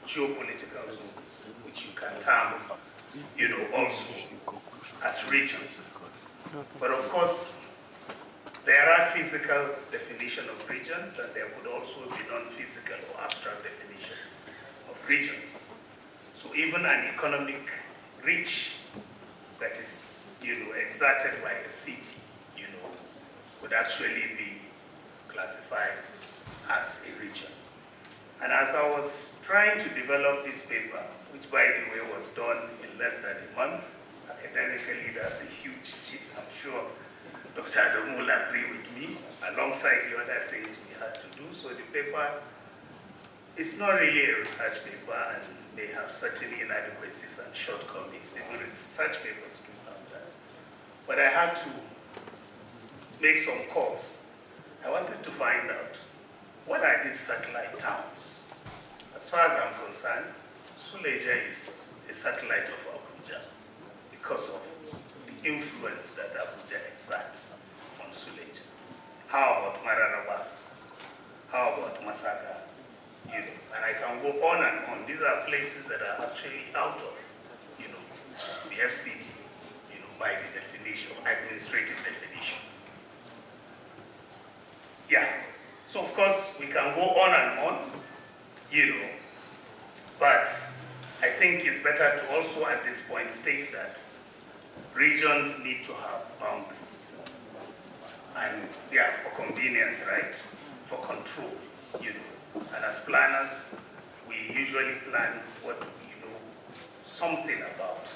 geopolitical zones, which you can term, also as regions. But of course, the there are physical definition of regions, and there could also be non-physical or abstract definitions of regions. So even an economic reach that is, exerted by a city, would actually be classified as a region. And as I was trying to develop this paper, which by the way was done in less than a month, academically that's a huge feat. I'm sure Dr. Adamu will agree with me, alongside the other things we had to do. So the paper is not really a research paper and may have certain inadequacies and shortcomings. Even research papers do have that. But I had to make some calls. I wanted to find out, what are these satellite towns? As far as I'm concerned, Suleja is a satellite of Abuja because of the influence that Abuja exerts on Suleja. How about Mararaba? How about Masaka? And I can go on and on. These are places that are actually out of, the FCT, by the definition, administrative definition. Yeah. So of course we can go on and on, but I think it's better to also at this point state that regions need to have boundaries. And yeah, for convenience, right? For control, And as planners, we usually plan what we know something about.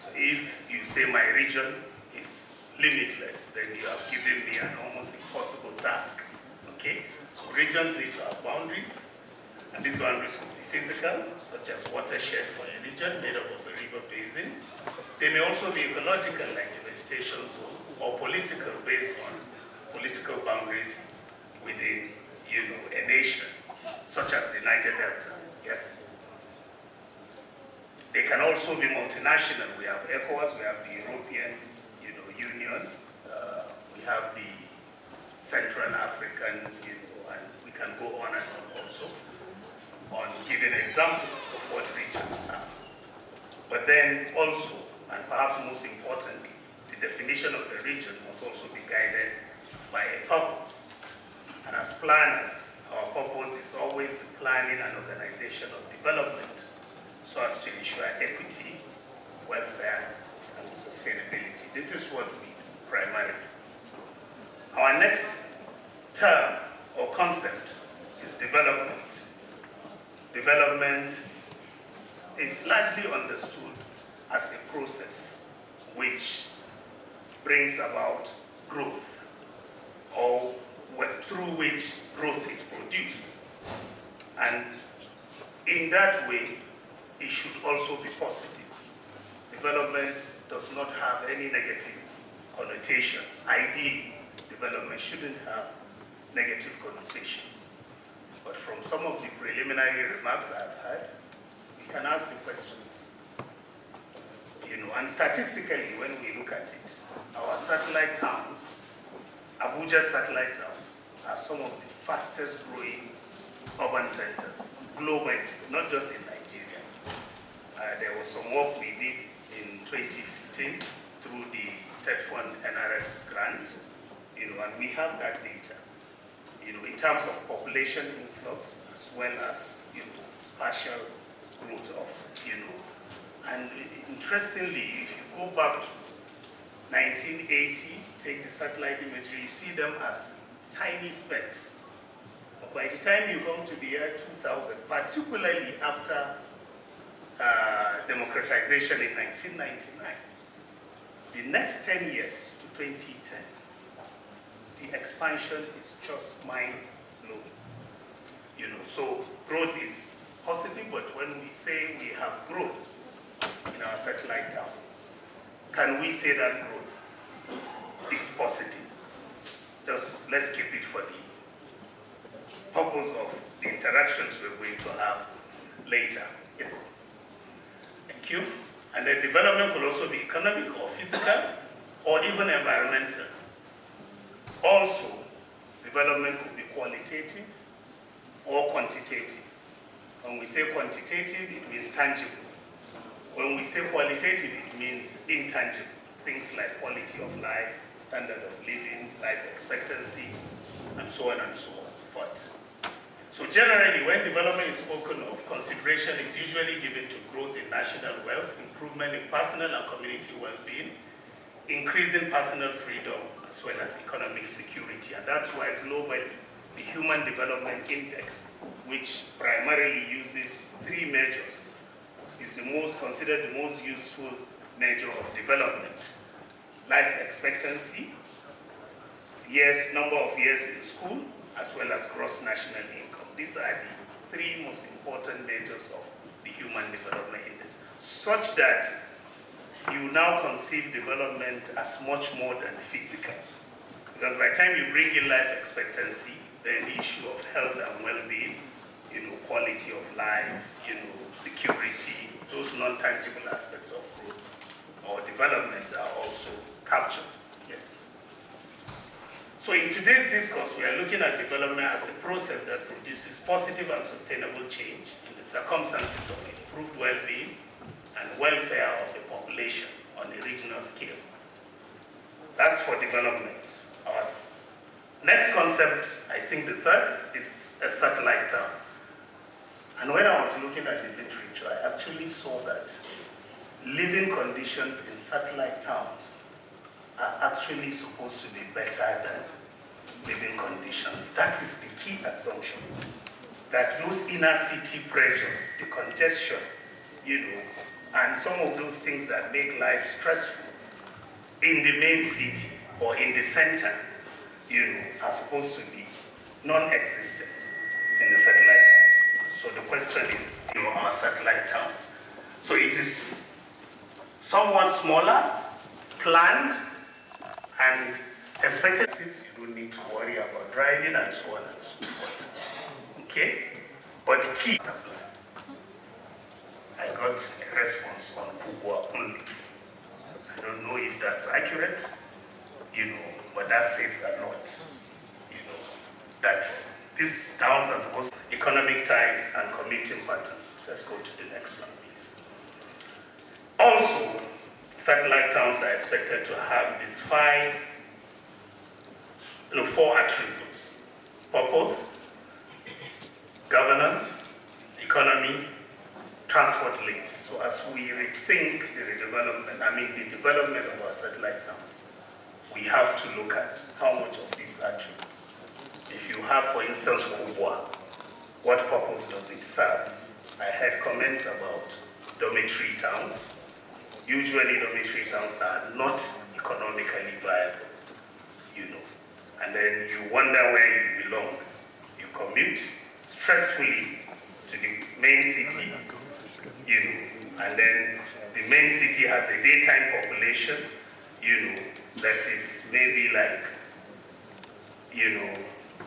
So if you say my region is limitless, then you have given me an almost impossible task. Okay? So regions need to have boundaries, and these boundaries could be physical, such as watershed for a region made up of a river basin. They may also be ecological, like the vegetation zone, or political, based on political boundaries within, a nation, such as the Niger Delta. Yes. They can also be multinational. We have ECOWAS, we have the European, Union, we have the Central African, and we can go on and on also on giving examples of what regions are. But then also, and perhaps most importantly, the definition of a region must also be guided by a purpose. And as planners, our purpose is always the planning and organization of development so as to ensure equity, welfare, and sustainability. This is what we do primarily. Our next term or concept is development. Development is largely understood as a process which brings about growth, or through which growth is produced. And in that way, it should also be positive. Development does not have any negative connotations. Ideally, development shouldn't have negative connotations. But from some of the preliminary remarks I've had, we can ask the questions. And statistically, when we look at it, our satellite towns, Abuja satellite towns, are some of the fastest growing urban centers globally, not just in Nigeria. There was some work we did in 2015 through the TED-Fund NRF grant, and we have that data, in terms of population influx as well as, spatial growth of, and interestingly, if you go back to 1980, take the satellite imagery, you see them as tiny specks. But by the time you come to the year 2000, particularly after democratization in 1999, the next 10 years to 2010, the expansion is just mind-blowing. So growth is positive, but when we say we have growth in our satellite towns, can we say that growth is positive? Just let's keep it for the purpose of the interactions we're going to have later. Yes. Thank you. And then development could also be economic or physical or even environmental. Also, development could be qualitative or quantitative. When we say quantitative, it means tangible. When we say qualitative, it means intangible. things like quality of life, standard of living, life expectancy, and so on and so forth. So generally, when development is spoken of, consideration is usually given to growth in national wealth, improvement in personal and community well-being, increasing personal freedom, as well as economic security. And that's why globally, the Human Development Index, which primarily uses 3 measures, is considered the most useful measure of development. Life expectancy, number of years in school, as well as gross national income. These are the 3 most important measures of the Human Development Index, such that you now conceive development as much more than physical. Because by the time you bring in life expectancy, then the issue of health and well-being, quality of life, security, those non-tangible aspects of growth or development are also captured. Yes. So in today's discourse, we are looking at development as a process that produces positive and sustainable change in the circumstances of improved well-being and welfare of the population on a regional scale. That's for development. Our next concept, I think the third, is a satellite town. And when I was looking at the literature, I actually saw that living conditions in satellite towns are actually supposed to be better than living conditions. That is the key assumption. That those inner city pressures, the congestion, and some of those things that make life stressful in the main city or in the center, are supposed to be non-existent in the satellite towns. So the question is, our satellite towns. So it is somewhat smaller, planned, and expected. You don't need to worry about driving and so on and so forth. Okay? But the key, I got a response on Pugwa only. I don't know if that's accurate, but that says a lot. That these towns are supposed to economic ties and commuting patterns. Let's go to the next one, please. Also, satellite towns are expected to have these 4 attributes: purpose, governance, economy, transport links. So as we rethink the development of our satellite towns, we have to look at how much of these attributes. If you have, for instance, Kubwa, what purpose does it serve? I had comments about dormitory towns. Usually dormitory towns are not economically viable, and then you wonder where you belong. You commute stressfully to the main city, and then the main city has a daytime population, that is maybe like,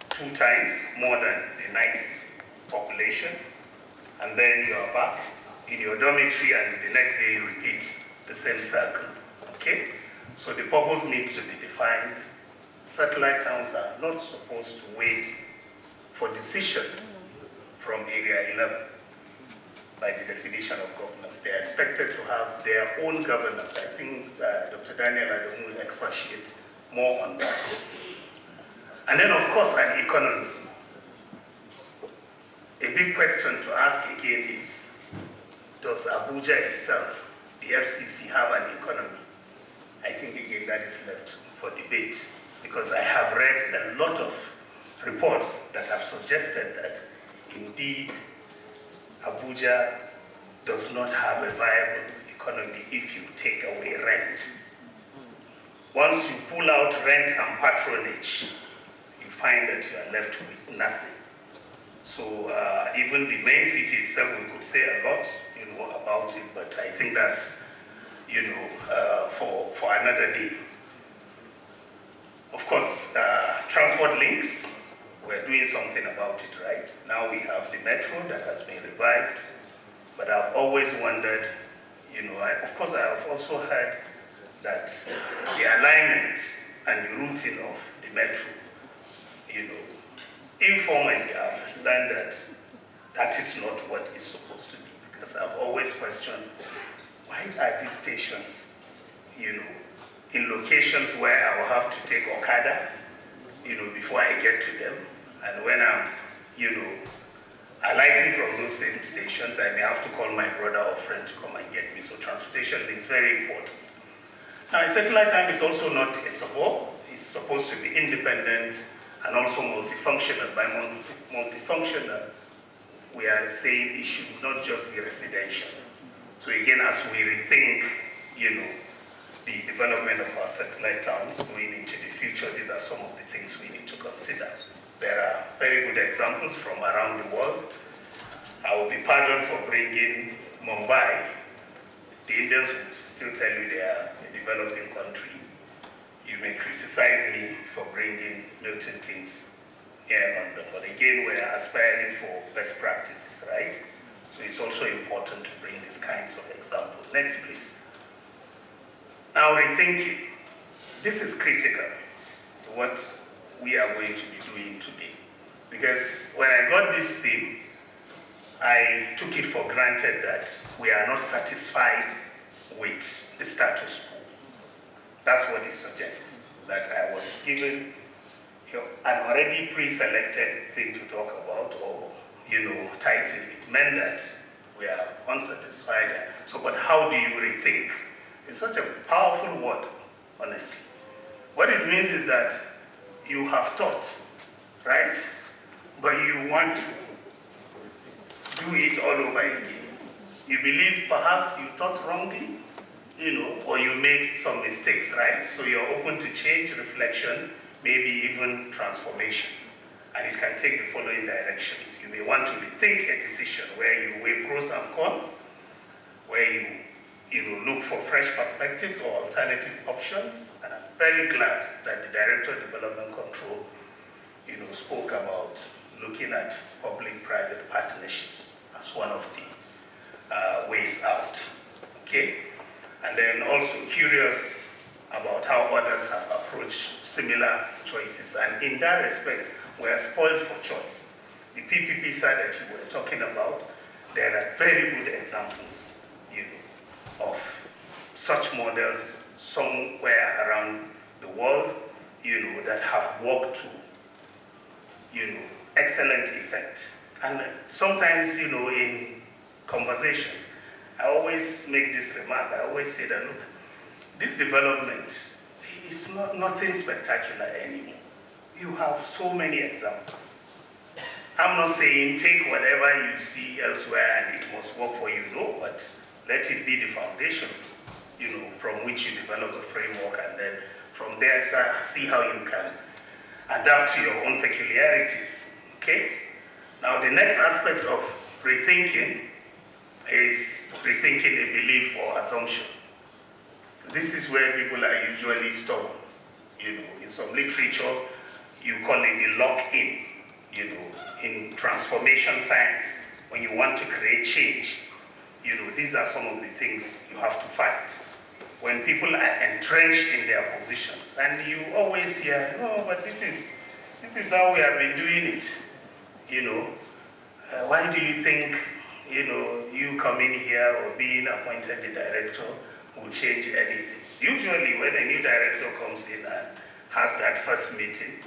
2 times more than the night population, and then you are back in your dormitory and the next day you repeat the same circle, okay? So the purpose needs to be defined. Satellite towns are not supposed to wait for decisions from Area 11 by the definition of governance. They are expected to have their own governance. I think Dr. Daniel Adamu will expatiate more on that. And then, of course, an economy. A big question to ask again is, does Abuja itself, the FCC, have an economy? I think, again, that is left for debate, because I have read a lot of reports that have suggested that, indeed, Abuja does not have a viable economy if you take away rent. Once you pull out rent and patronage, you find that you are left with nothing. So even the main city itself, we could say a lot, about it, but I think that's, for another day. Of course, transport links, we're doing something about it, right? Now we have the metro that has been revived, but I've always wondered, of course I have also heard that the alignment and the routing of the metro, informally I've learned that that is not what it's supposed to be, because I've always questioned, why are these stations, in locations where I will have to take Okada, before I get to them. And when I'm, alighting from those same stations, I may have to call my brother or friend to come and get me. So transportation is very important. Now, a satellite time is also not a support. It's supposed to be independent and also multifunctional. By multifunctional, we are saying it should not just be residential. So again, as we rethink, the development of our satellite towns going into the future, these are some of the things we need to consider. There are very good examples from around the world. I will be pardoned for bringing Mumbai. The Indians will still tell you they are a developing country. You may criticize me for bringing Milton Keynes here in London, but again, we are aspiring for best practices, right? So it's also important to bring these kinds of examples. Next, please. Now, rethinking. This is critical to what we are going to be doing today. Because when I got this theme, I took it for granted that we are not satisfied with the status quo. That's what it suggests, that I was given an already pre-selected thing to talk about, or, title. It meant that we are unsatisfied. So, but how do you rethink? It's such a powerful word, honestly. What it means is that you have thought, right? But you want to do it all over again. You believe perhaps you thought wrongly, or you made some mistakes, right? So you're open to change, reflection, maybe even transformation. And it can take the following directions. You may want to rethink a decision where you weigh pros and cons, where you look for fresh perspectives or alternative options. And I'm very glad that the Director of Development Control, spoke about looking at public-private partnerships as one of the ways out, okay? And then also curious about how others have approached similar choices. And in that respect, we are spoiled for choice. The PPP side that you were talking about, there are very good examples, of such models somewhere around the world, that have worked to, excellent effect. And sometimes, in conversations, I always make this remark. I always say that, look, this development is nothing spectacular anymore. You have so many examples. I'm not saying take whatever you see elsewhere and it must work for you, no, but let it be the foundation, from which you develop a framework, and then from there see how you can adapt to your own peculiarities, okay? Now, the next aspect of rethinking is rethinking a belief or assumption. This is where people are usually stubborn. In some literature, you call it the lock-in. In transformation science, when you want to create change, these are some of the things you have to fight. When people are entrenched in their positions, and you always hear, no, but this is how we have been doing it. Why do you think, you coming here or being appointed the director will change anything? Usually when a new director comes in and has that first meeting,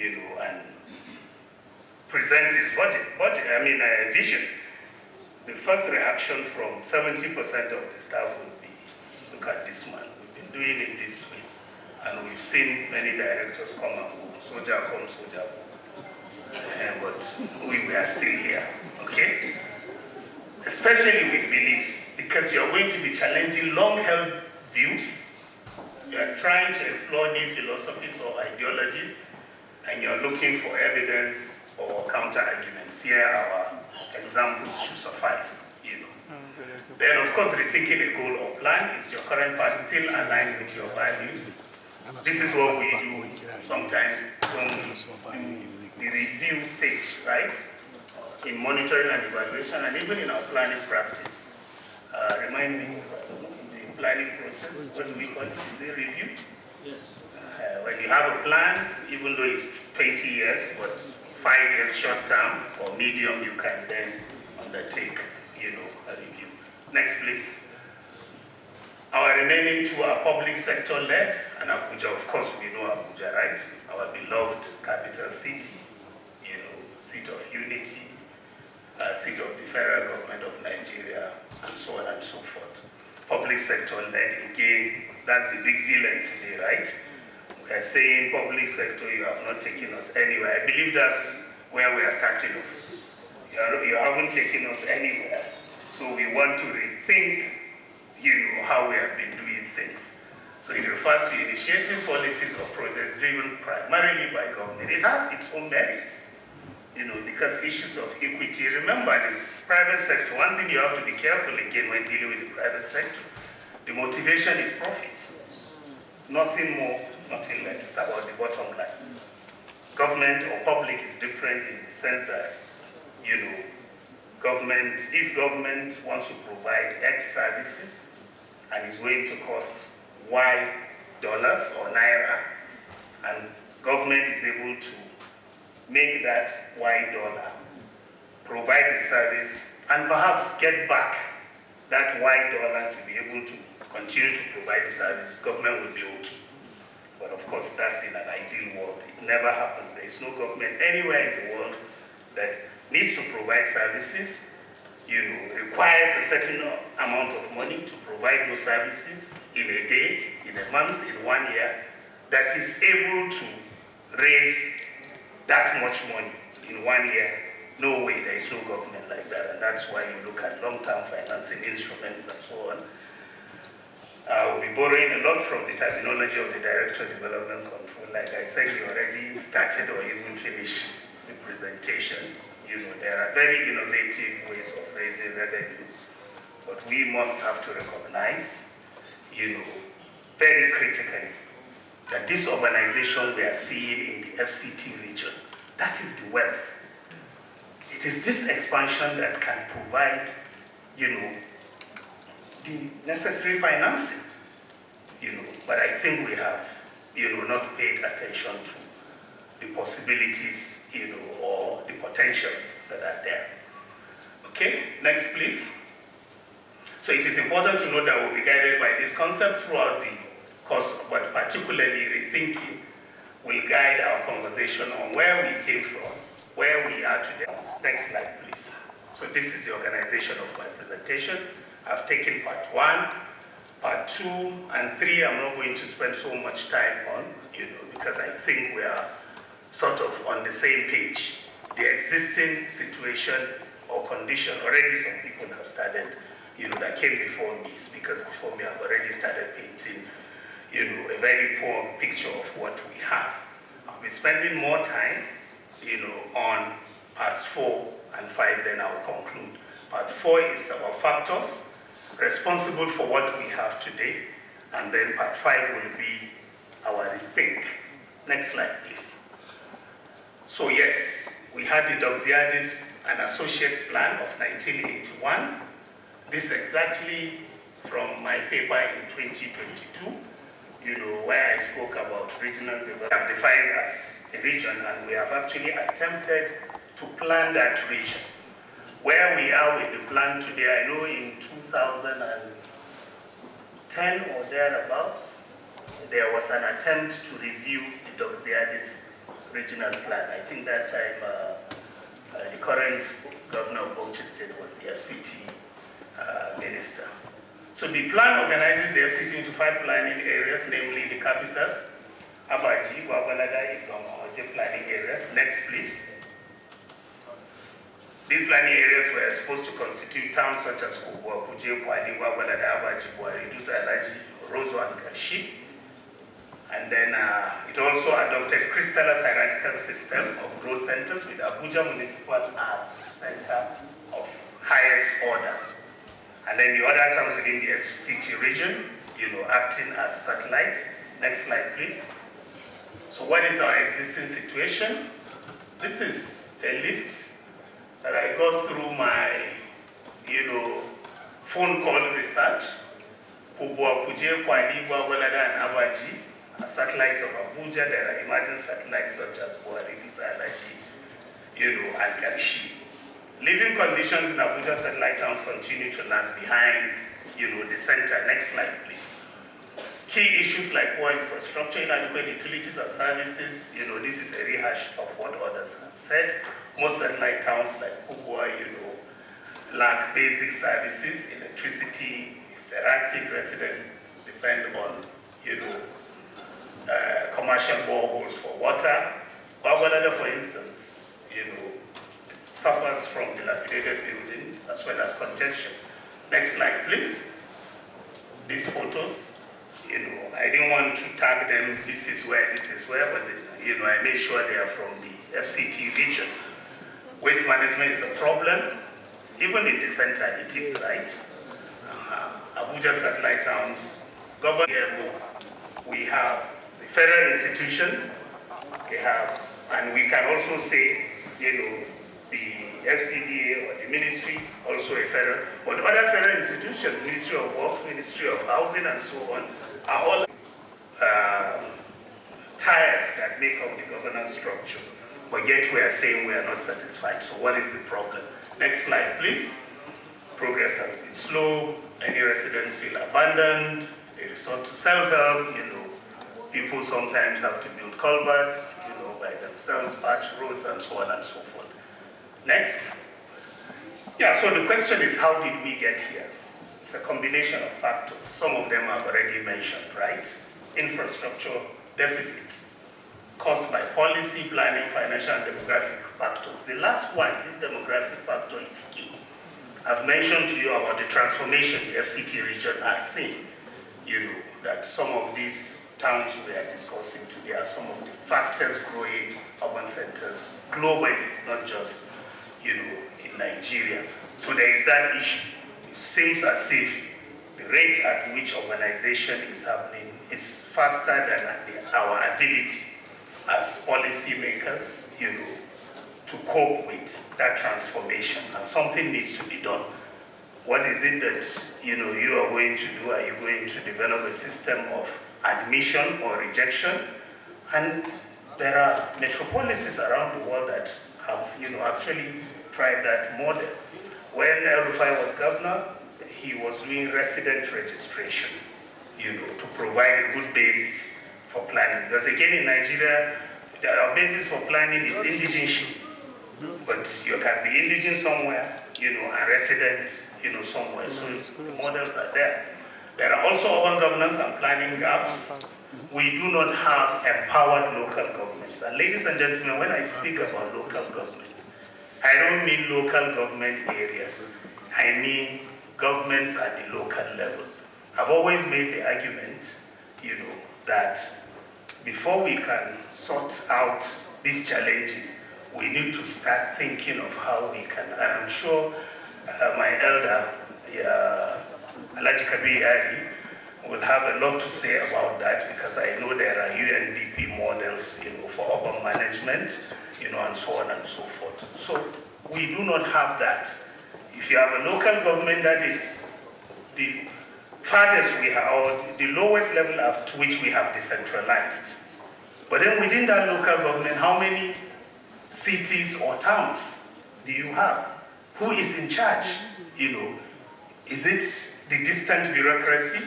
and presents his vision, the first reaction from 70% of the staff will be, look at this man, we've been doing it this way. And we've seen many directors come and go, soldier come, soldier go. But we were still here, okay? Especially with beliefs, because you're going to be challenging long-held views. You're trying to explore new philosophies or ideologies, and you're looking for evidence or counter-arguments. Here our examples should suffice, Then, of course, rethinking a goal or plan. Is your current path still aligned with your values? This is what we do sometimes when we do the review stage, right? In monitoring and evaluation, and even in our planning practice. Remind me, in the planning process, what do we call it? Is it review? Yes. When you have a plan, even though it's 20 years, but 5 years short term or medium, you can then undertake, a review. Next, please. Our remaining two are public sector led, and Abuja, of course, we know Abuja, right? Our beloved capital city, seat of unity, seat of the federal government of Nigeria, and so on and so forth. Public sector led, again, that's the big villain today, right? We are saying public sector, you have not taken us anywhere. I believe that's where we are starting off. You haven't taken us anywhere. So we want to rethink, how we have been doing things. So it refers to initiating policies or projects driven primarily by government. It has its own merits, because issues of equity. Remember, the private sector, one thing you have to be careful again when dealing with the private sector, the motivation is profit. Nothing more, nothing less. It's about the bottom line. Government or public is different in the sense that, if government wants to provide X services and is going to cost Y dollars or naira, and government is able to make that Y dollar, provide the service, and perhaps get back that Y dollar to be able to continue to provide the service, government will be okay. But of course, that's in an ideal world. It never happens. There is no government anywhere in the world that needs to provide services, requires a certain amount of money to provide those services in a day, in a month, in 1 year, that is able to raise that much money in 1 year. No way, there is no government like that, and that's why you look at long-term financing instruments and so on. We'll be borrowing a lot from the terminology of the Director of Development Control. Like I said, you already started or even finished the presentation. There are very innovative ways of raising revenue, but we must have to recognize, very critically, that this urbanization we are seeing in the FCT region, that is the wealth. It is this expansion that can provide, the necessary financing, but I think we have, not paid attention to the possibilities, or the potentials that are there. Okay, next please. So it is important to know that we'll be guided by this concept throughout the course, but particularly rethinking will guide our conversation on where we came from, where we are today. Next slide, please. So this is the organization of my presentation. I've taken part 1, part 2, and 3. I'm not going to spend so much time on, because I think we are sort of on the same page. The existing situation or condition, already some people have started, that came before me, speakers before me have already started painting, a very poor picture of what we have. I'll be spending more time, on parts 4 and 5, then I'll conclude. Part 4 is about factors responsible for what we have today, and then part 5 will be our rethink. Next slide, please. So yes, we had the Doxiadis and Associates Plan of 1981. This exactly from my paper in 2022, where I spoke about regional development. I've defined as a region, and we have actually attempted to plan that region. Where we are with the plan today, I know in 2010 or thereabouts, there was an attempt to review the Doxiadis regional plan. I think that time the current governor of Bauchi State was the FCT minister. So the plan organizes the FCT into 5 planning areas, namely the capital, Abaji, Gwagwalada is on Oje planning areas. Next, please. These planning areas were supposed to constitute towns such as Kubwa, Kuje, Kwali, Gwagwalada, Abaji, Buari, Dusa, Alaji, Rozo, and Kashi. And then it also adopted crystallized hierarchical system of growth centers with Abuja Municipal as center of highest order. And then the other towns within the FCT region, acting as satellites. Next slide, please. So what is our existing situation? This is a list that I got through my, phone call research. Kubwa, Kuje, Kwali, Gwagwalada, and Abaji. Satellites of Abuja, there are emerging satellites such as Buari, Alaji, and Karishi. Living conditions in Abuja satellite towns continue to lag behind, the center. Next slide, please. Key issues like poor infrastructure, inadequate utilities and services, this is a rehash of what others have said. Most satellite towns like Kubwa, lack basic services, electricity is erratic, residents depend on, commercial boreholes for water. Babalada, for instance, suffers from dilapidated buildings as well as congestion. Next slide, please. These photos, I didn't want to tag them, this is where, but, I made sure they are from the FCT region. Waste management is a problem. Even in the center, it is, right? Abuja satellite towns, government, we have the federal institutions, and we can also say, the FCDA or the ministry, also a federal, but other federal institutions, Ministry of Works, Ministry of Housing, and so on, are all tires that make up the governance structure. But yet we are saying we are not satisfied. So what is the problem? Next slide, please. Progress has been slow. Many residents feel abandoned. They resort to self-help. People sometimes have to build culverts, by themselves, patch roads, and so on and so forth. Next. Yeah, so the question is, how did we get here? It's a combination of factors. Some of them I've already mentioned, right? Infrastructure deficit caused by policy, planning, financial, and demographic factors. The last one, this demographic factor, is key. I've mentioned to you about the transformation the FCT region has seen. That some of these towns we are discussing today are some of the fastest growing urban centers globally, not just, in Nigeria. So there is that issue. It seems as if the rate at which urbanization is happening is faster than our ability as policymakers, to cope with that transformation, and something needs to be done. What is it that you are going to do? Are you going to develop a system of admission or rejection? And there are metropolises around the world that have actually tried that model. When El-Rufai was governor, he was doing resident registration, to provide a good basis for planning. Because again, in Nigeria, our basis for planning is indigenous. But you can be indigent somewhere, and resident, somewhere. So the models are there. There are also urban governance and planning gaps. We do not have empowered local governments. And ladies and gentlemen, when I speak about local governments, I don't mean local government areas. I mean governments at the local level. I've always made the argument, that before we can sort out these challenges, we need to start thinking of how we can, and I'm sure my elder, Alaji Kabir Yari, will have a lot to say about that, because I know there are UNDP models, for urban management, and so on and so forth. So we do not have that. If you have a local government, that is the farthest we have, or the lowest level up to which we have decentralized. But then within that local government, how many cities or towns do you have? Who is in charge? Is it the distant bureaucracy?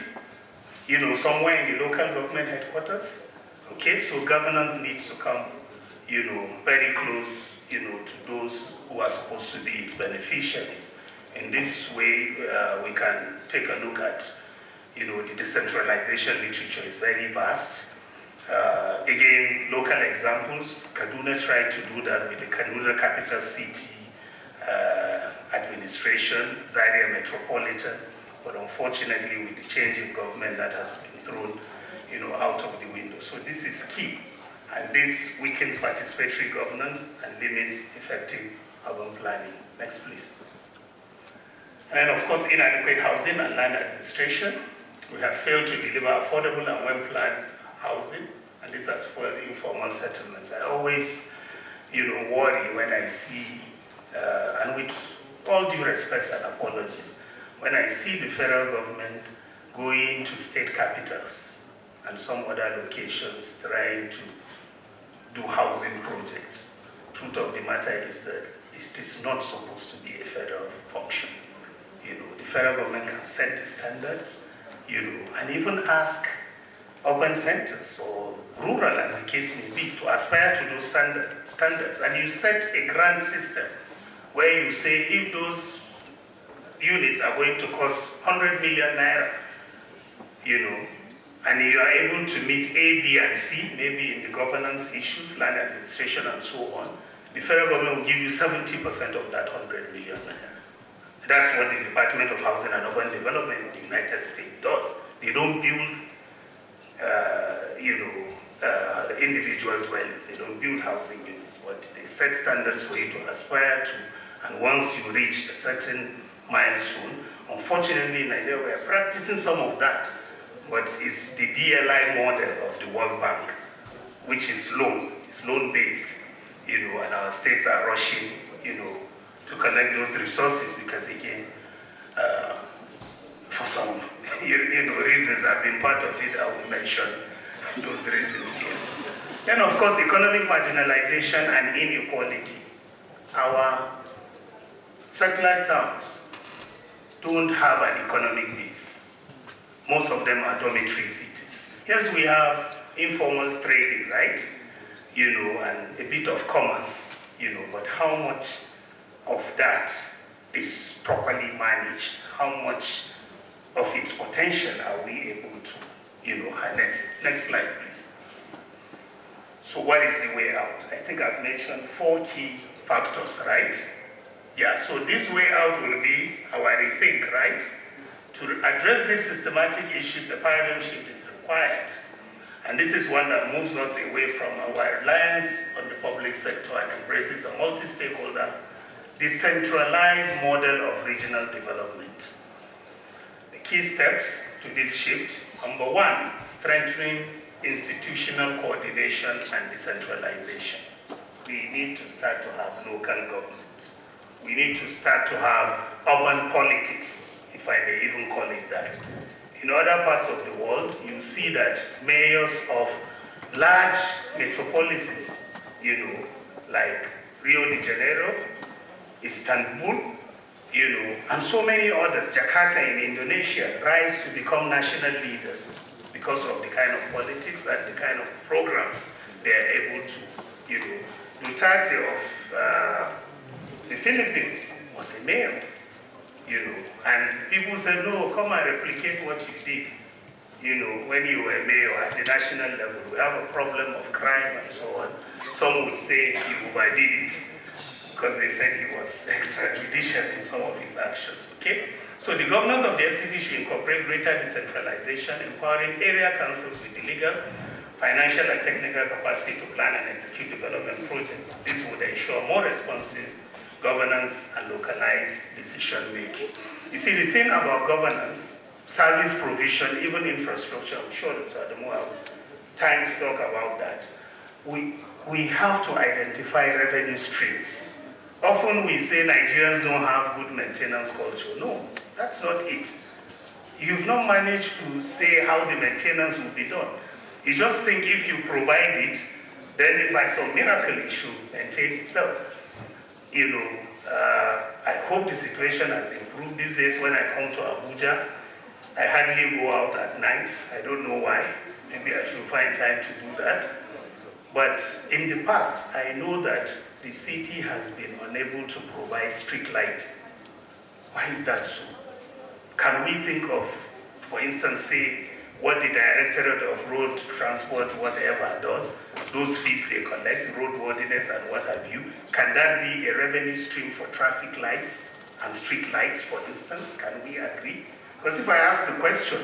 Somewhere in the local government headquarters? Okay, so governance needs to come, very close, to those who are supposed to be its beneficiaries. In this way, we can take a look at, the decentralization literature is very vast. Again, local examples, Kaduna tried to do that with the Kaduna Capital City administration, Zaria Metropolitan, but unfortunately with the change in government that has been thrown, out of the window. So this is key, and this weakens participatory governance and limits effective urban planning. Next, please. And of course, inadequate housing and land administration. We have failed to deliver affordable and well-planned housing, and this has fueled informal settlements. I always, worry when I see, and with all due respect and apologies, when I see the federal government going to state capitals and some other locations trying to do housing projects. Truth of the matter is that it is not supposed to be a federal function. The federal government can set the standards, and even ask urban centers or rural, as the case may be, to aspire to those standards. And you set a grant system where you say if those units are going to cost 100 million naira, and you are able to meet A, B, and C, maybe in the governance issues, land administration, and so on, the federal government will give you 70% of that 100 million naira. That's what the Department of Housing and Urban Development in the United States does. They don't build, individual dwellings. They don't build housing units, but they set standards for you to aspire to. And once you reach a certain milestone, unfortunately in Nigeria we are practicing some of that, but it's the DLI model of the World Bank, which is loan-based, and our states are rushing, to collect those resources because again, for some reasons I've been part of it, I will mention those reasons here. Then of course, economic marginalization and inequality. Our settler towns don't have an economic base. Most of them are dormitory cities. Yes, we have informal trading, right? And a bit of commerce, but how much of that is properly managed? How much of its potential are we able to, harness? Next slide, please. So what is the way out? I think I've mentioned 4 key factors, right? Yeah, so this way out will be our rethink, right? To address these systematic issues, a paradigm shift is required. And this is one that moves us away from our reliance on the public sector and embraces a multi-stakeholder, decentralized model of regional development. The key steps to this shift: number 1, strengthening institutional coordination and decentralization. We need to start to have local government. We need to start to have urban politics, if I may even call it that. In other parts of the world, you see that mayors of large metropolises, like Rio de Janeiro, Istanbul, and so many others, Jakarta in Indonesia, rise to become national leaders because of the kind of politics and the kind of programs they are able to, Duterte of the Philippines was a mayor, and people said, no, come and replicate what you did, when you were mayor at the national level. We have a problem of crime and so on. Some would say he overdid it because they said he was extrajudicial in some of his actions, okay? So the governance of the FCT should incorporate greater decentralization, empowering area councils with the legal, financial and technical capacity to plan and execute development projects. This would ensure more responsive governance and localized decision-making. You see, the thing about governance, service provision, even infrastructure, I'm sure that Adamu will have time to talk about that. We have to identify revenue streams. Often we say Nigerians don't have good maintenance culture. No, that's not it. You've not managed to say how the maintenance will be done. You just think if you provide it, then by some miracle it should maintain itself. I hope the situation has improved. These days when I come to Abuja, I hardly go out at night. I don't know why. Maybe I should find time to do that. But in the past, I know that the city has been unable to provide street light. Why is that so? Can we think of, for instance, say, what the Directorate of Road Transport, whatever, does, those fees they collect, roadworthiness and what have you, can that be a revenue stream for traffic lights and street lights, for instance? Can we agree? Because if I ask the question,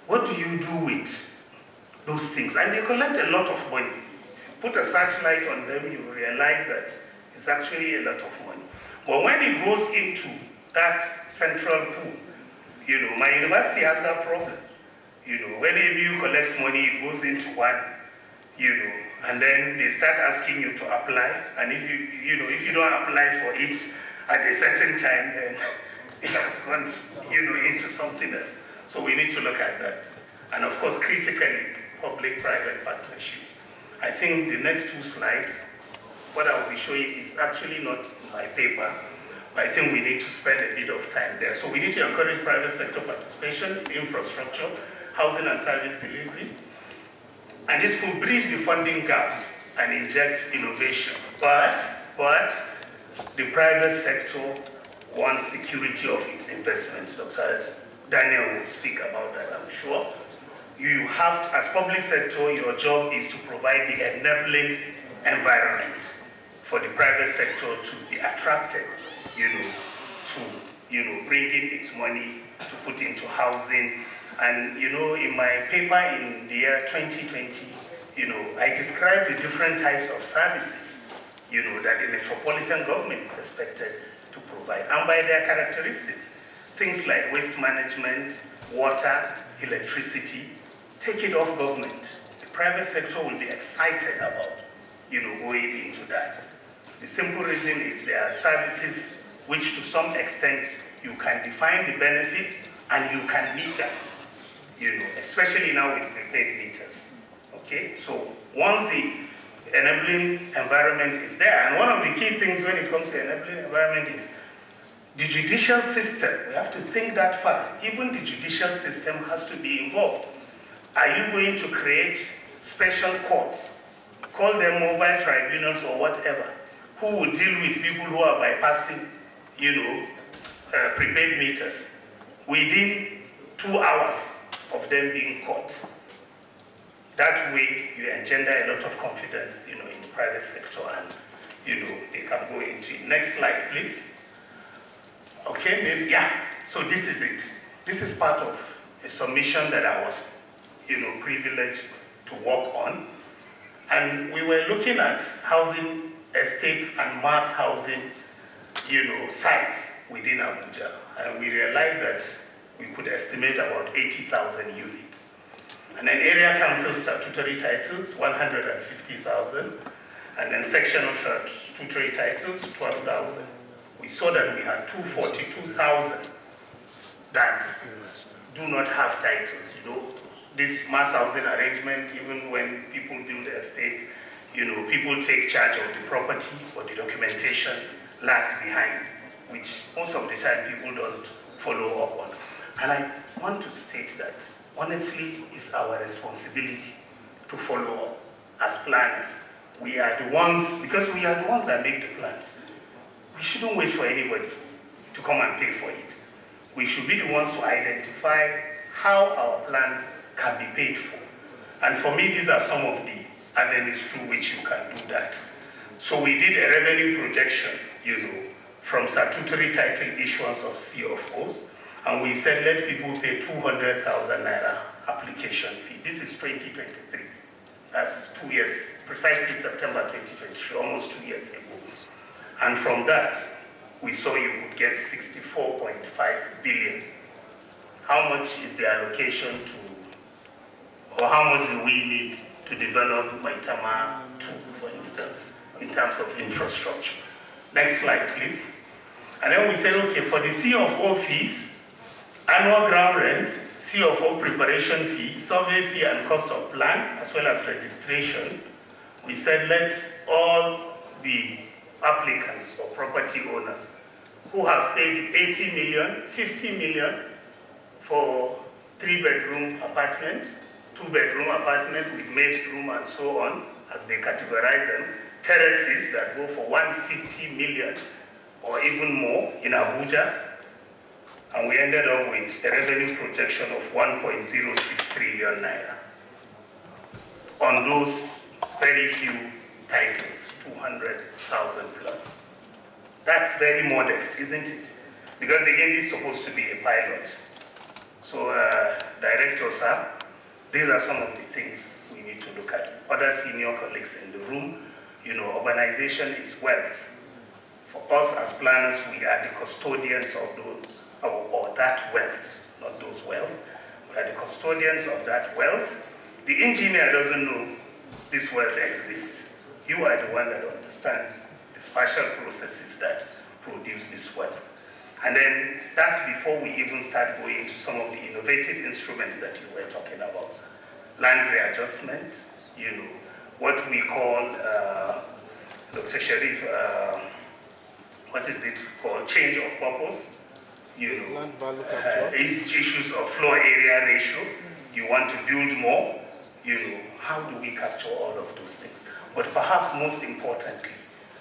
what do you do with those things? And they collect a lot of money. Put a searchlight on them, you realize that it's actually a lot of money. But when it goes into that central pool, my university has that problem. When ABU collects money, it goes into one, and then they start asking you to apply, and if you don't apply for it at a certain time, then it has gone, into something else. So we need to look at that. And of course, critically, public-private partnerships. I think the next 2 slides, what I will be showing is actually not in my paper, but I think we need to spend a bit of time there. So we need to encourage private sector participation, infrastructure, housing and service delivery, And this could bridge the funding gaps and inject innovation. But the private sector wants security of its investments. Dr. Daniel will speak about that, I'm sure. You have to, as public sector, your job is to provide the enabling environment for the private sector to be attracted, to bring in its money to put into housing. And in my paper in the year 2020, I described the different types of services, that a metropolitan government is expected to provide, and by their characteristics, things like waste management, water, electricity. Take it off government. The private sector will be excited about, going into that. The simple reason is there are services which to some extent you can define the benefits and you can meter, especially now with prepaid meters. Okay, so once the enabling environment is there, and one of the key things when it comes to enabling environment is the judicial system. We have to think that far. Even the judicial system has to be involved. Are you going to create special courts, call them mobile tribunals or whatever, who will deal with people who are bypassing, prepaid meters within 2 hours of them being caught? That way, you engender a lot of confidence, in the private sector, and they can go into it. Next slide, please. Okay, maybe, yeah. So this is it. This is part of a submission that I was, privileged to work on, and we were looking at housing estates and mass housing, sites within Abuja, and we realized that we could estimate about 80,000 units. And then area council statutory titles, 150,000, and then sectional statutory titles, 12,000. We saw that we had 242,000 that do not have titles. This mass housing arrangement, even when people build estates, people take charge of the property, but the documentation lags behind, which most of the time people don't follow up on. And I want to state that, honestly, it's our responsibility to follow up as planners. We are the ones, because we are the ones that make the plans. We shouldn't wait for anybody to come and pay for it. We should be the ones to identify how our plans can be paid for. And for me, these are some of the avenues through which you can do that. So we did a revenue projection, from statutory title issuance of CFOs, and we said let people pay 200,000 naira application fee. This is 2023. That's 2 years, precisely September 2023, almost 2 years ago. And from that, we saw you would get 64.5 billion. How much is the allocation or how much do we need to develop Maitama 2, for instance, in terms of infrastructure? Next slide, please. And then we said, okay, for the CFO fees, annual ground rent, CFO preparation fee, survey fee and cost of plan, as well as registration, we said let all the applicants or property owners who have paid 80 million, 50 million for 3-bedroom apartment, 2-bedroom apartment with maid's room and so on, as they categorize them, terraces that go for 150 million or even more in Abuja, and we ended up with a revenue projection of 1.06 trillion naira on those very few titles, 200,000 plus. That's very modest, isn't it? Because again, this is supposed to be a pilot. So, Director, sir, these are some of the things we need to look at. Other senior colleagues in the room, urbanization is wealth. For us as planners, we are the custodians of those, or that wealth, not those wealth. We are the custodians of that wealth. The engineer doesn't know this wealth exists. You are the one that understands the spatial processes that produce this wealth. And then that's before we even start going into some of the innovative instruments that you were talking about. Land readjustment, what we call, Dr. Sharif, what is it called? Change of purpose. Land value capture. Issues of floor area ratio. You want to build more, how do we capture all of those things? But perhaps most importantly,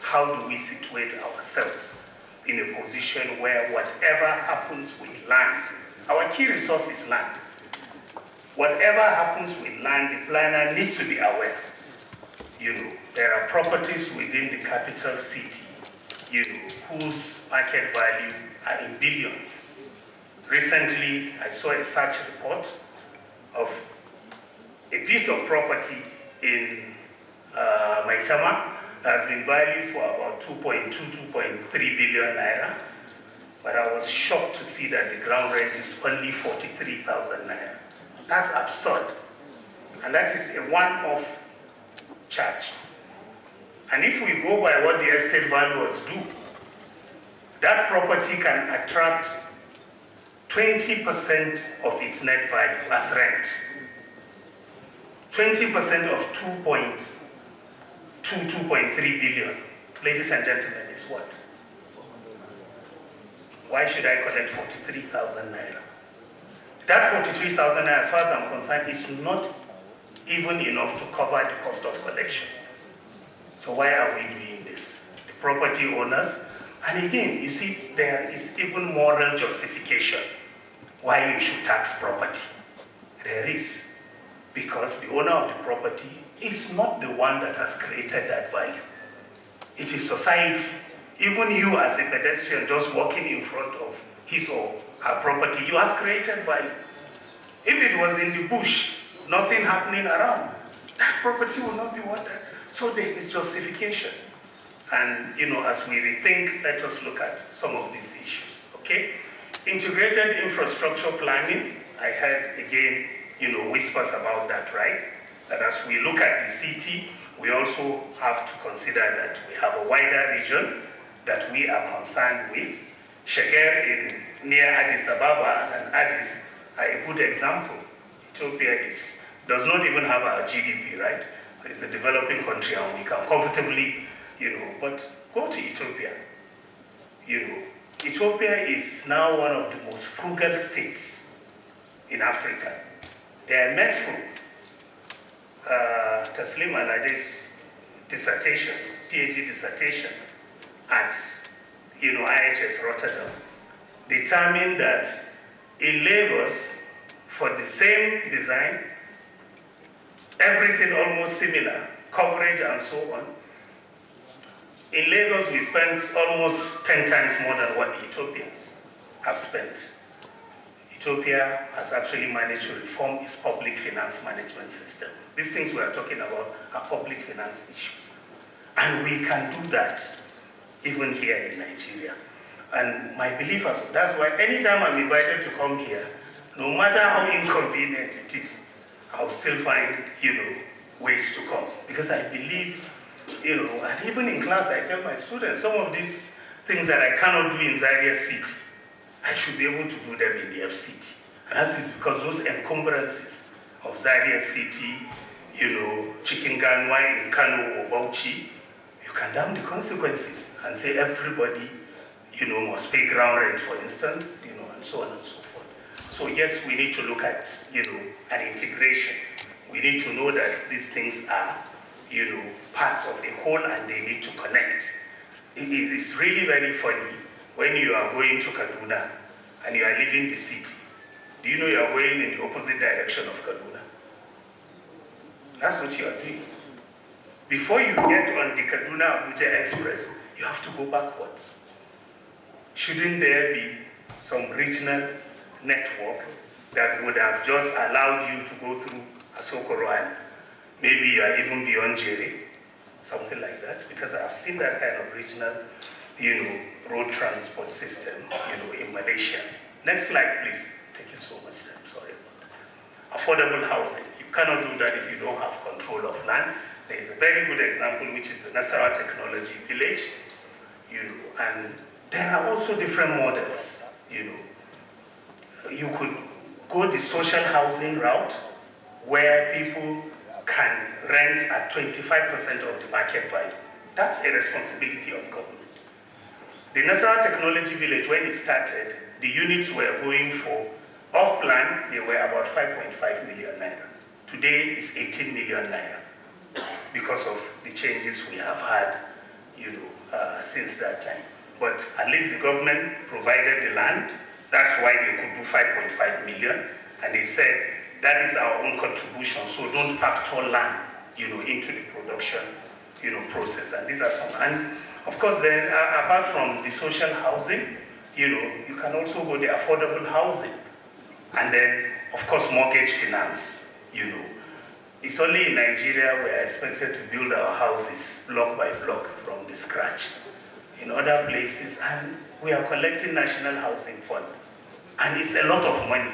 how do we situate ourselves in a position where whatever happens with land, our key resource is land. Whatever happens with land, the planner needs to be aware. There are properties within the capital city, whose market value are in billions. Recently, I saw a search report of a piece of property in Maitama that has been valued for about 2.2, 2.3 billion naira. But I was shocked to see that the ground rent is only 43,000 naira. That's absurd. And that is a one-off charge. And if we go by what the estate valuers do, that property can attract 20% of its net value as rent. 20% of 2.3 billion, ladies and gentlemen, is what? Why should I collect 43,000 naira? That 43,000 naira, as far as I'm concerned, is not even enough to cover the cost of collection. So why are we doing this? The property owners, and again, you see, there is even moral justification why you should tax property. There is, because the owner of the property is not the one that has created that value. It is society. Even you as a pedestrian just walking in front of his or her property, you have created value. If it was in the bush, nothing happening around, that property will not be worth that. So there is justification. And as we rethink, let us look at some of these issues, okay? Integrated infrastructure planning, I heard again, whispers about that, right? That as we look at the city, we also have to consider that we have a wider region that we are concerned with. Sheger near Addis Ababa and Addis are a good example. Ethiopia does not even have our GDP, right? It's a developing country and we can comfortably, but go to Ethiopia. Ethiopia is now one of the most frugal states in Africa. Their metro, Taslim Alade's dissertation, PhD dissertation at IHS Rotterdam, determined that in Lagos, for the same design, everything almost similar, coverage and so on, in Lagos we spent almost 10 times more than what the Ethiopians have spent. Ethiopia has actually managed to reform its public finance management system. These things we are talking about are public finance issues. And we can do that even here in Nigeria. And my belief is that's why anytime I'm invited to come here, no matter how inconvenient it is, I'll still find, ways to come. Because I believe, and even in class I tell my students, some of these things that I cannot do in Zaria City, I should be able to do them in the FCT. And that is because those encumbrances of Zaria City, Chikinganwa in Kano or Bauchi, you can damn the consequences and say everybody, must pay ground rent, for instance, and so on and so forth. So yes, we need to look at, an integration. We need to know that these things are, parts of a whole and they need to connect. It is really very funny when you are going to Kaduna and you are leaving the city. Do you know you are going in the opposite direction of Kaduna? That's what you are doing. Before you get on the Kaduna-Abuja Express, you have to go backwards. Shouldn't there be some regional network that would have just allowed you to go through Asokoro and maybe you are even beyond Jere, something like that? Because I've seen that kind of regional, road transport system, in Malaysia. Next slide, please. Thank you so much. I'm sorry about that. Affordable housing. You cannot do that if you don't have control of land. There is a very good example, which is the Nasarawa Technology Village, and there are also different models, You could go the social housing route where people can rent at 25% of the market value. That's a responsibility of government. The Nasarawa Technology Village, when it started, the units were going for, off-plan, they were about 5.5 million naira. Today is 18 million naira because of the changes we have had, since that time. But at least the government provided the land. That's why they could do 5.5 million. And they said, that is our own contribution, so don't factor land, into the production, process. And these are some. And of course, then, apart from the social housing, you can also go the affordable housing. And then, of course, mortgage finance, It's only in Nigeria we are expected to build our houses block by block from the scratch. In other places, and we are collecting National Housing Fund. And it's a lot of money.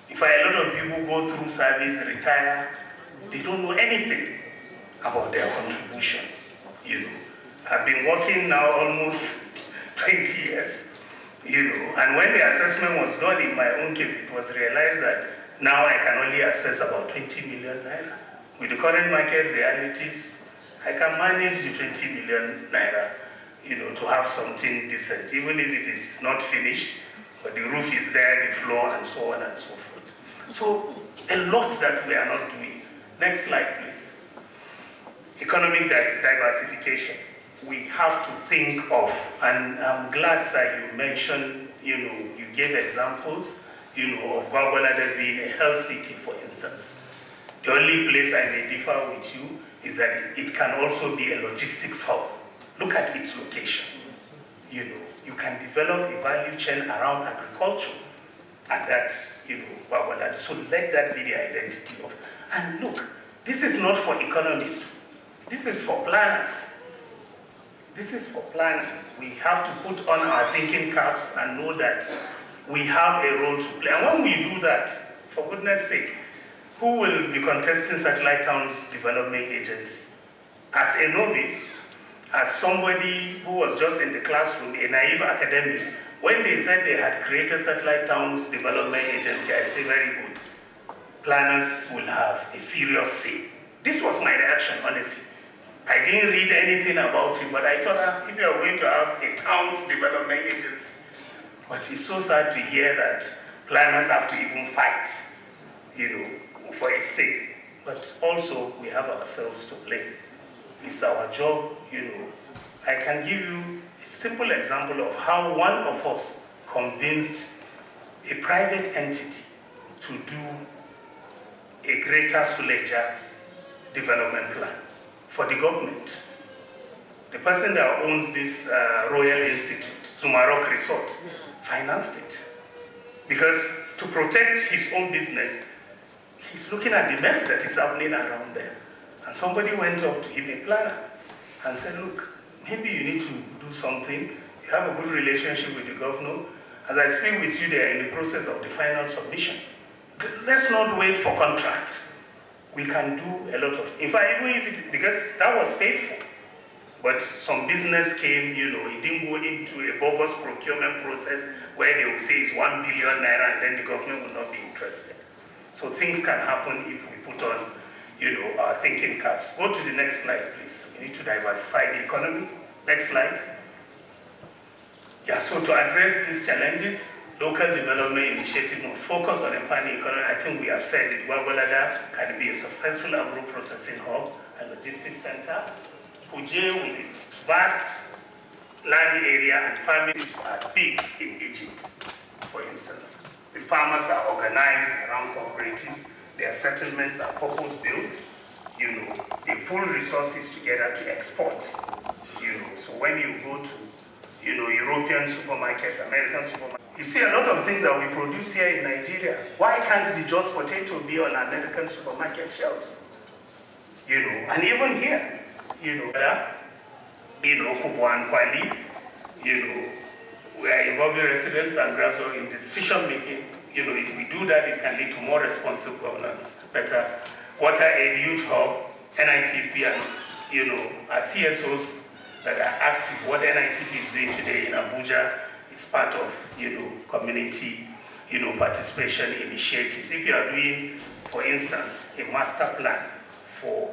In fact, a lot of people go through service, retire, they don't know anything about their contribution. I've been working now almost 20 years, and when the assessment was done in my own case, it was realized that now I can only access about 20 million naira. With the current market realities, I can manage the 20 million naira, to have something decent, even if it is not finished, but the roof is there, the floor, and so on and so forth. So, a lot that we are not doing. Next slide, please. Economic diversification. We have to think of, and I'm glad, sir, you mentioned, you gave examples, of Gwagwalada being a health city, for instance. The only place I may differ with you is that it can also be a logistics hub. Look at its location. You can develop a value chain around agriculture, and that's, Gwagwalada. So let that be the identity of. And look, this is not for economists. This is for planners. This is for planners. We have to put on our thinking caps and know that we have a role to play. And when we do that, for goodness sake, who will be contesting Satellite Towns Development Agency? As a novice, as somebody who was just in the classroom, a naive academic, when they said they had created Satellite Towns Development Agency, I say very good. Planners will have a serious say. This was my reaction, honestly. I didn't read anything about it, but I thought, if you are going to have a towns development agency, but it's so sad to hear that planners have to even fight, for a stake. But also, we have ourselves to blame. It's our job, I can give you a simple example of how one of us convinced a private entity to do a greater Suleja development plan for the government. The person that owns this Royal Institute, Sumarok Resort, financed it. Because to protect his own business, he's looking at the mess that is happening around there. And somebody went up to him, a planner, and said, look, maybe you need to do something. You have a good relationship with the governor. As I speak with you, they are in the process of the final submission. Let's not wait for contract. We can do a lot of, in fact, even if it, because that was paid for. But some business came, it didn't go into a bogus procurement process where they will say it's 1 billion naira and then the government will not be interested. So things can happen if we put on, our thinking caps. Go to the next slide, please. We need to diversify the economy. Next slide. Yeah, so to address these challenges, local development initiative must focus on empowering economy. I think we have said it. Gwagwalada can be a successful agro-processing hub and logistics center. Kuje, with its vast land area and families, are big in Egypt, for instance. The farmers are organized around cooperatives. Their settlements are purpose-built. They pull resources together to export. So when you go to, European supermarkets, American supermarkets, you see a lot of things that we produce here in Nigeria. Why can't the just potato be on American supermarket shelves? And even here, Kubo and Kwali, we are involving residents and grassroots in decision making. If we do that, it can lead to more responsive governance, better water aid, youth hub, NITP, and our CSOs that are active. What NITP is doing today in Abuja is part of community participation initiatives. If you are doing, for instance, a master plan for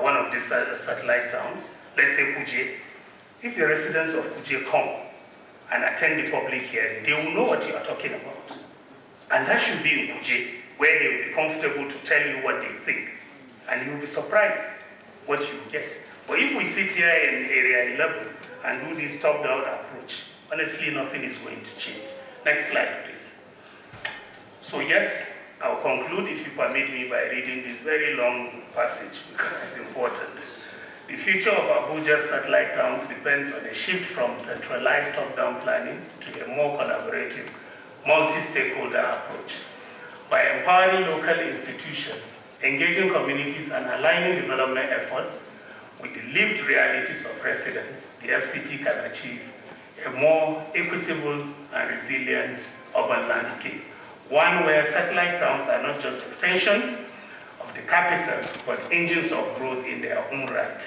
one of these satellite towns, let's say Kuje, if the residents of Kuje come and attend the public hearing, they will know what you are talking about. And that should be in Kuje. where they will be comfortable to tell you what they think. And you'll be surprised what you get. But if we sit here in Area 11 and do this top-down approach, honestly, nothing is going to change. Next slide, please. So yes, I'll conclude, if you permit me, by reading this very long passage because it's important. The future of Abuja's satellite towns depends on a shift from centralized top-down planning to a more collaborative, multi-stakeholder approach. By empowering local institutions, engaging communities, and aligning development efforts with the lived realities of residents, the FCT can achieve a more equitable and resilient urban landscape. One where satellite towns are not just extensions of the capital, but engines of growth in their own right.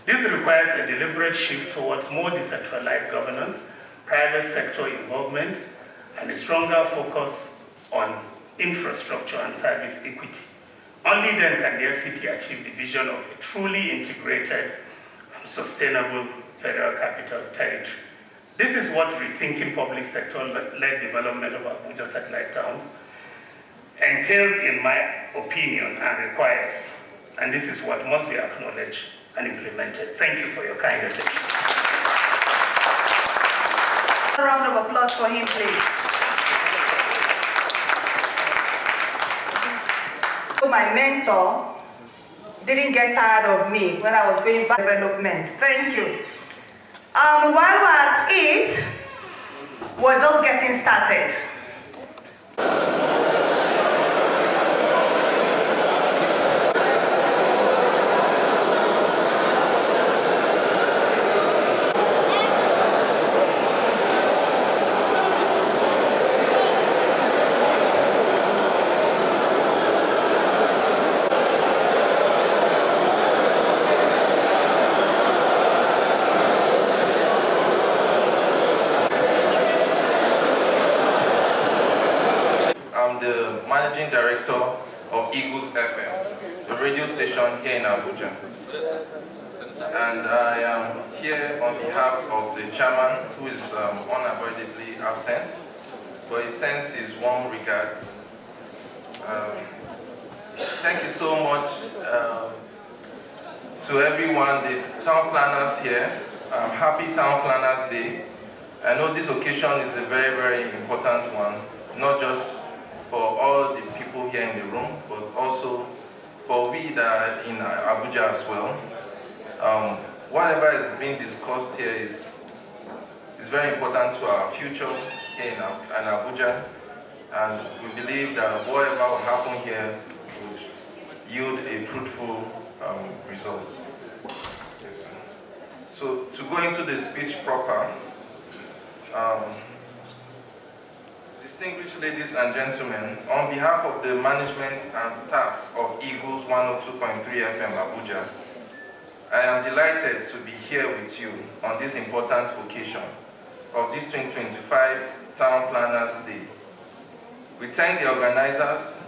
This requires a deliberate shift towards more decentralized governance, private sector involvement, and a stronger focus on infrastructure and service equity. Only then can the FCT achieve the vision of a truly integrated and sustainable federal capital territory. This is what rethinking public sector-led development of Abuja satellite towns entails, in my opinion, and requires. And this is what must be acknowledged and implemented. Thank you for your kind attention. A round of applause for him, please. My mentor didn't get tired of me when I was doing development. Thank you. While we're at it, we're just getting started. Managing Director of Eagles FM, the radio station here in Abuja. And I am here on behalf of the chairman, who is unavoidably absent, but he sends his warm regards. Thank you so much to everyone, the town planners here. Happy Town Planners Day. I know this occasion is a very, very important one, not just for all the people here in the room, but also for we that are in Abuja as well. Whatever is being discussed here is very important to our future here in Abuja, and we believe that whatever will happen here would yield a fruitful result. Yes. So to go into the speech proper, distinguished ladies and gentlemen, on behalf of the management and staff of Eagles 102.3 FM Abuja, I am delighted to be here with you on this important occasion of this 2025 Town Planners Day. We thank the organizers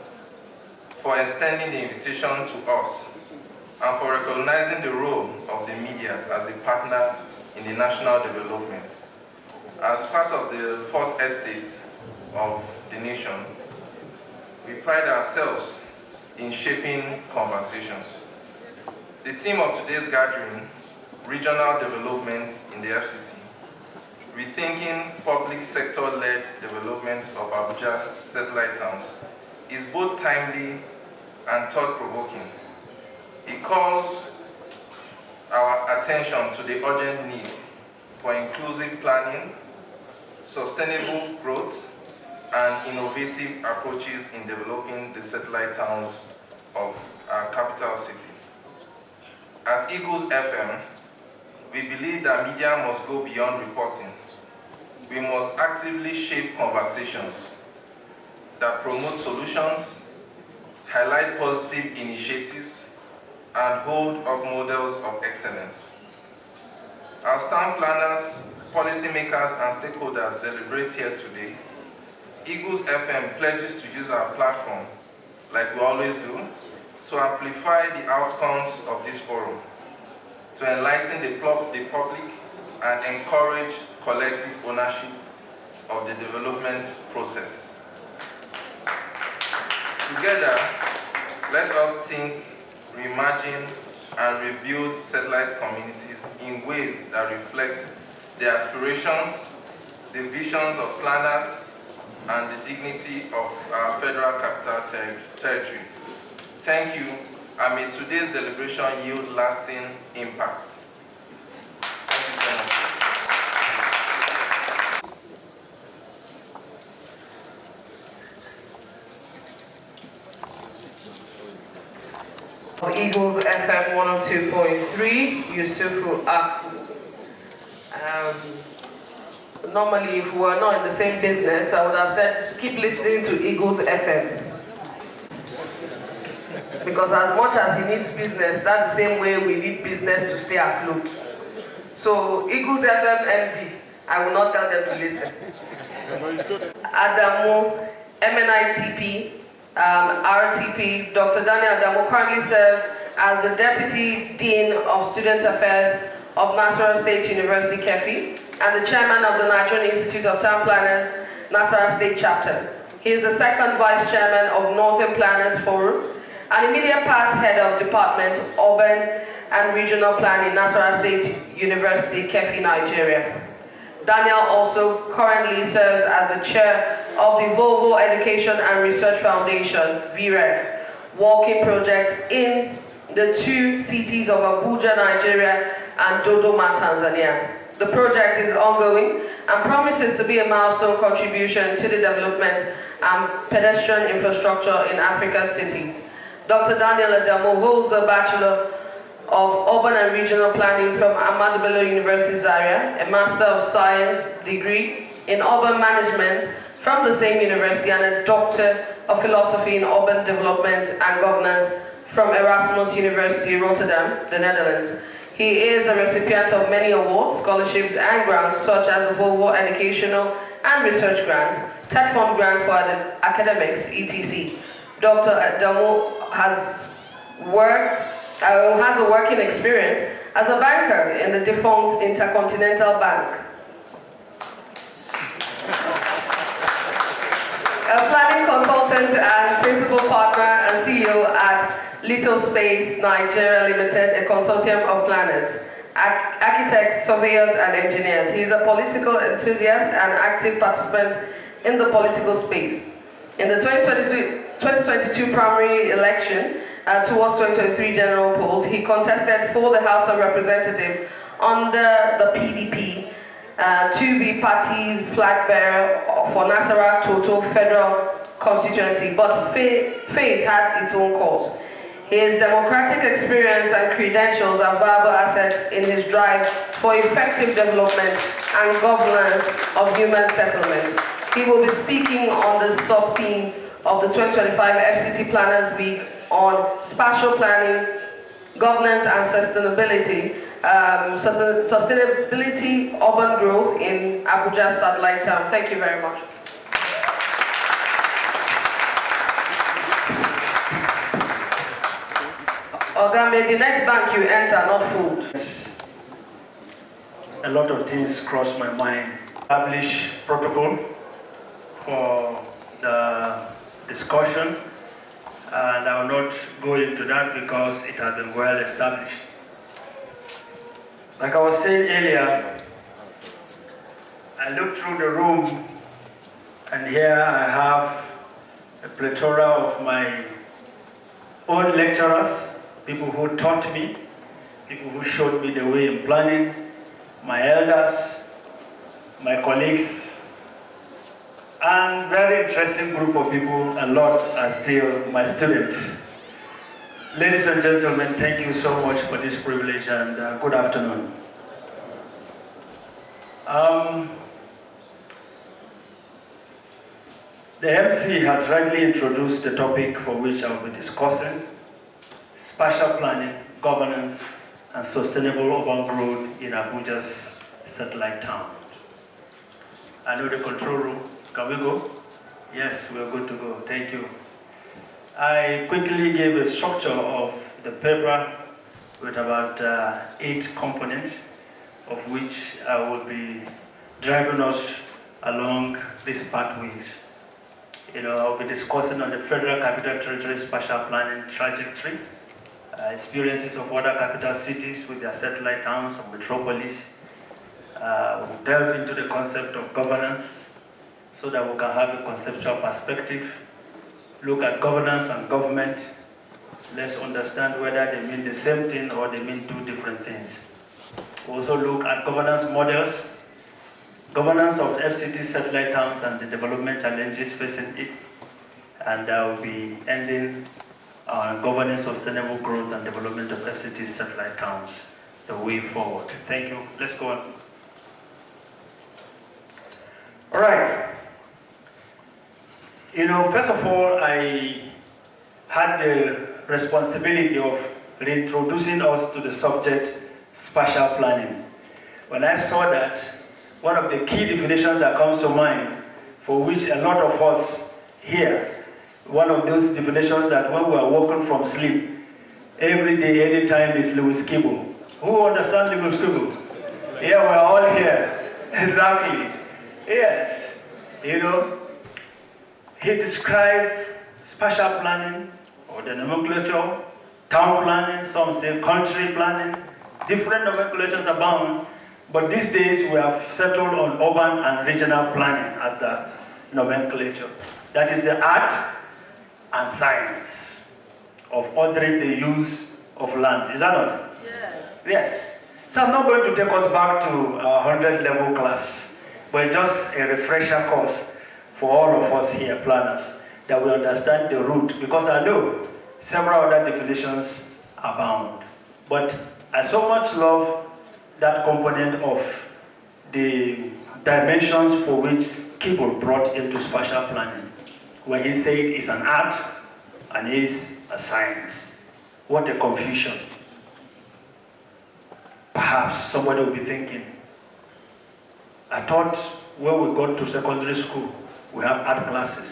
for extending the invitation to us and for recognizing the role of the media as a partner in the national development. As part of the fourth estate of the nation, we pride ourselves in shaping conversations. The theme of today's gathering, regional development in the FCT, rethinking public sector-led development of Abuja satellite towns, is both timely and thought-provoking. It calls our attention to the urgent need for inclusive planning, sustainable growth, and innovative approaches in developing the satellite towns of our capital city. At Eagles FM, we believe that media must go beyond reporting. We must actively shape conversations that promote solutions, highlight positive initiatives, and hold up models of excellence. As town planners, policymakers, and stakeholders deliberate here today, Eagles FM pledges to use our platform, like we always do, to amplify the outcomes of this forum, to enlighten the public and encourage collective ownership of the development process. Together, let us think, reimagine, and rebuild satellite communities in ways that reflect the aspirations, the visions of planners, and the dignity of our federal capital territory. Thank you, and may today's deliberation yield lasting impact. Thank you so much. Eagles FM 102.3, Yusufu Aku. Normally, if we were not in the same business, I would have said keep listening to Eagles FM. Because as much as he needs business, that's the same way we need business to stay afloat. So, Eagles FM MD, I will not tell them to listen. Adamu, MNITP, RTP, Dr. Daniel Adamu currently serves as the Deputy Dean of Student Affairs of Nasarawa State University, Kefi, and the Chairman of the Nigerian Institute of Town Planners, Nasarawa State Chapter. He is the second Vice Chairman of Northern Planners Forum, and immediate past Head of Department, Urban and Regional Planning, Nasarawa State University, Kefi, Nigeria. Daniel also currently serves as the Chair of the Volvo Education and Research Foundation, VREF, working projects in the two cities of Abuja, Nigeria, and Dodoma, Tanzania. The project is ongoing and promises to be a milestone contribution to the development and pedestrian infrastructure in Africa's cities. Dr. Daniel Adamu holds a Bachelor of Urban and Regional Planning from Ahmadu Bello University, Zaria, a Master of Science degree in Urban Management from the same university, and a Doctor of Philosophy in Urban Development and Governance from Erasmus University, Rotterdam, the Netherlands. He is a recipient of many awards, scholarships, and grants, such as the Volvo Educational and Research Grant, TED Fund Grant for the Academics, etc. Dr. Adamu has a working experience as a banker in the defunct Intercontinental Bank, a planning consultant and principal partner and CEO at Little Space Nigeria Limited, a consortium of planners, architects, surveyors, and engineers. He is a political enthusiast and active participant in the political space. In the 2022 primary election, towards 2023 general polls, he contested for the House of Representatives under the PDP to be party flag bearer for Nasarawa Total Federal Constituency, but faith had its own course. His democratic experience and credentials are valuable assets in his drive for effective development and governance of human settlement. He will be speaking on the sub-theme of the 2025 FCT Planners Week on spatial planning, governance and sustainability, sustainability, urban growth in Abuja satellite town. Thank you very much. Ogambe, the next bank you enter, not food. A lot of things cross my mind. Establish protocol for the discussion, and I will not go into that because it has been well established. Like I was saying earlier, I looked through the room, and here I have a plethora of my own lecturers, people who taught me, people who showed me the way in planning, my elders, my colleagues, and very interesting group of people. A lot are still my students. Ladies and gentlemen, thank you so much for this privilege, and good afternoon. The MC has rightly introduced the topic for which I will be discussing: spatial planning, governance, and sustainable urban growth in Abuja's satellite town. I know the control room. Can we go? Yes, we're good to go. Thank you. I quickly gave a structure of the paper with about 8 components, of which I will be driving us along these pathways. I'll be discussing on the Federal Capital Territory Spatial Planning trajectory, experiences of other capital cities with their satellite towns or metropolis. We'll delve into the concept of governance so that we can have a conceptual perspective. Look at governance and government. Let's understand whether they mean the same thing or they mean two different things. We'll also look at governance models, governance of FCT satellite towns and the development challenges facing it. And I'll be ending on governing sustainable growth and development of FCT satellite towns, the way forward. Thank you. Let's go on. All right. First of all, I had the responsibility of reintroducing us to the subject spatial planning. When I saw that, one of the key definitions that comes to mind, for which a lot of us here, one of those definitions that when we are woken from sleep, every day, anytime, is Lewis Kibble. Who understands Lewis Kibble? Yeah, we're all here. Exactly. Yes. He described spatial planning, or the nomenclature, town planning, some say country planning, different nomenclatures abound, but these days we have settled on urban and regional planning as the nomenclature. That is the art and science of ordering the use of land. Is that not? Yes. Yes. So I'm not going to take us back to our 100 level class, but just a refresher course for all of us here, planners, that we understand the root, because I know several other definitions abound. But I so much love that component of the dimensions for which Kibble brought into spatial planning, where he said it's an art and is a science. What a confusion. Perhaps somebody will be thinking, I thought when we got to secondary school, we have art classes,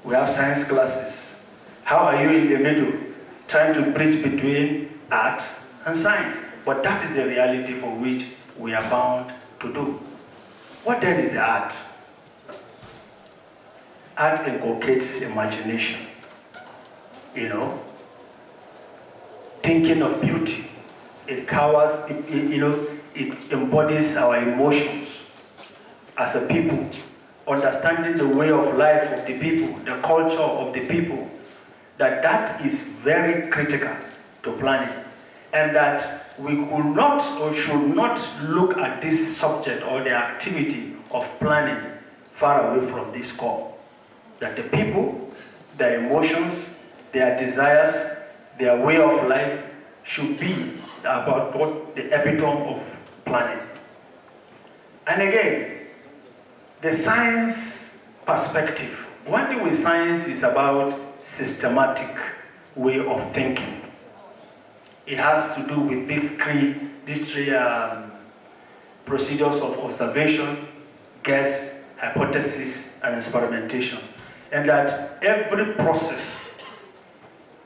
we have science classes. How are you in the middle, trying to bridge between art and science? But that is the reality for which we are bound to do. What then is the art? Art inculcates imagination, thinking of beauty. It covers, it embodies our emotions as a people, understanding the way of life of the people, the culture of the people, that is very critical to planning, and that we could not or should not look at this subject or the activity of planning far away from this core. That the people, their emotions, their desires, their way of life should be about what the epitome of planning. And again, the science perspective. One thing with science is about systematic way of thinking. It has to do with these three procedures of observation, guess, hypothesis, and experimentation. And that every process,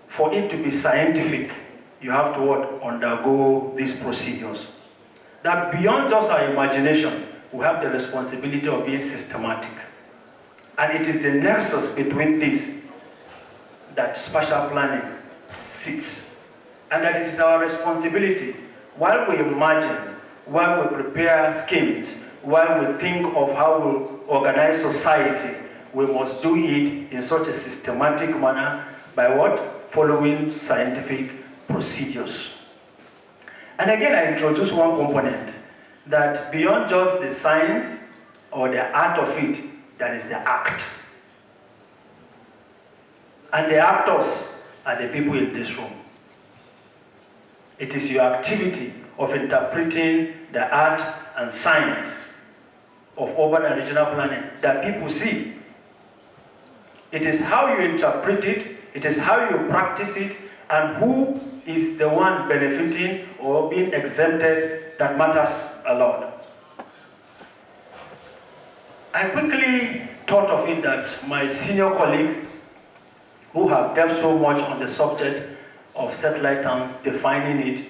for it to be scientific, you have to undergo these procedures. That beyond just our imagination, we have the responsibility of being systematic. And it is the nexus between these that spatial planning sits. And that it is our responsibility, while we imagine, while we prepare schemes, while we think of how we organize society, we must do it in such a systematic manner by what? Following scientific procedures. And again, I introduce one component, that beyond just the science or the art of it, that is the act. And the actors are the people in this room. It is your activity of interpreting the art and science of urban and regional planning that people see. It is how you interpret it, it is how you practice it, and who is the one benefiting or being exempted that matters a lot. I quickly thought of it that my senior colleague, who have delved so much on the subject of satellite towns, defining it,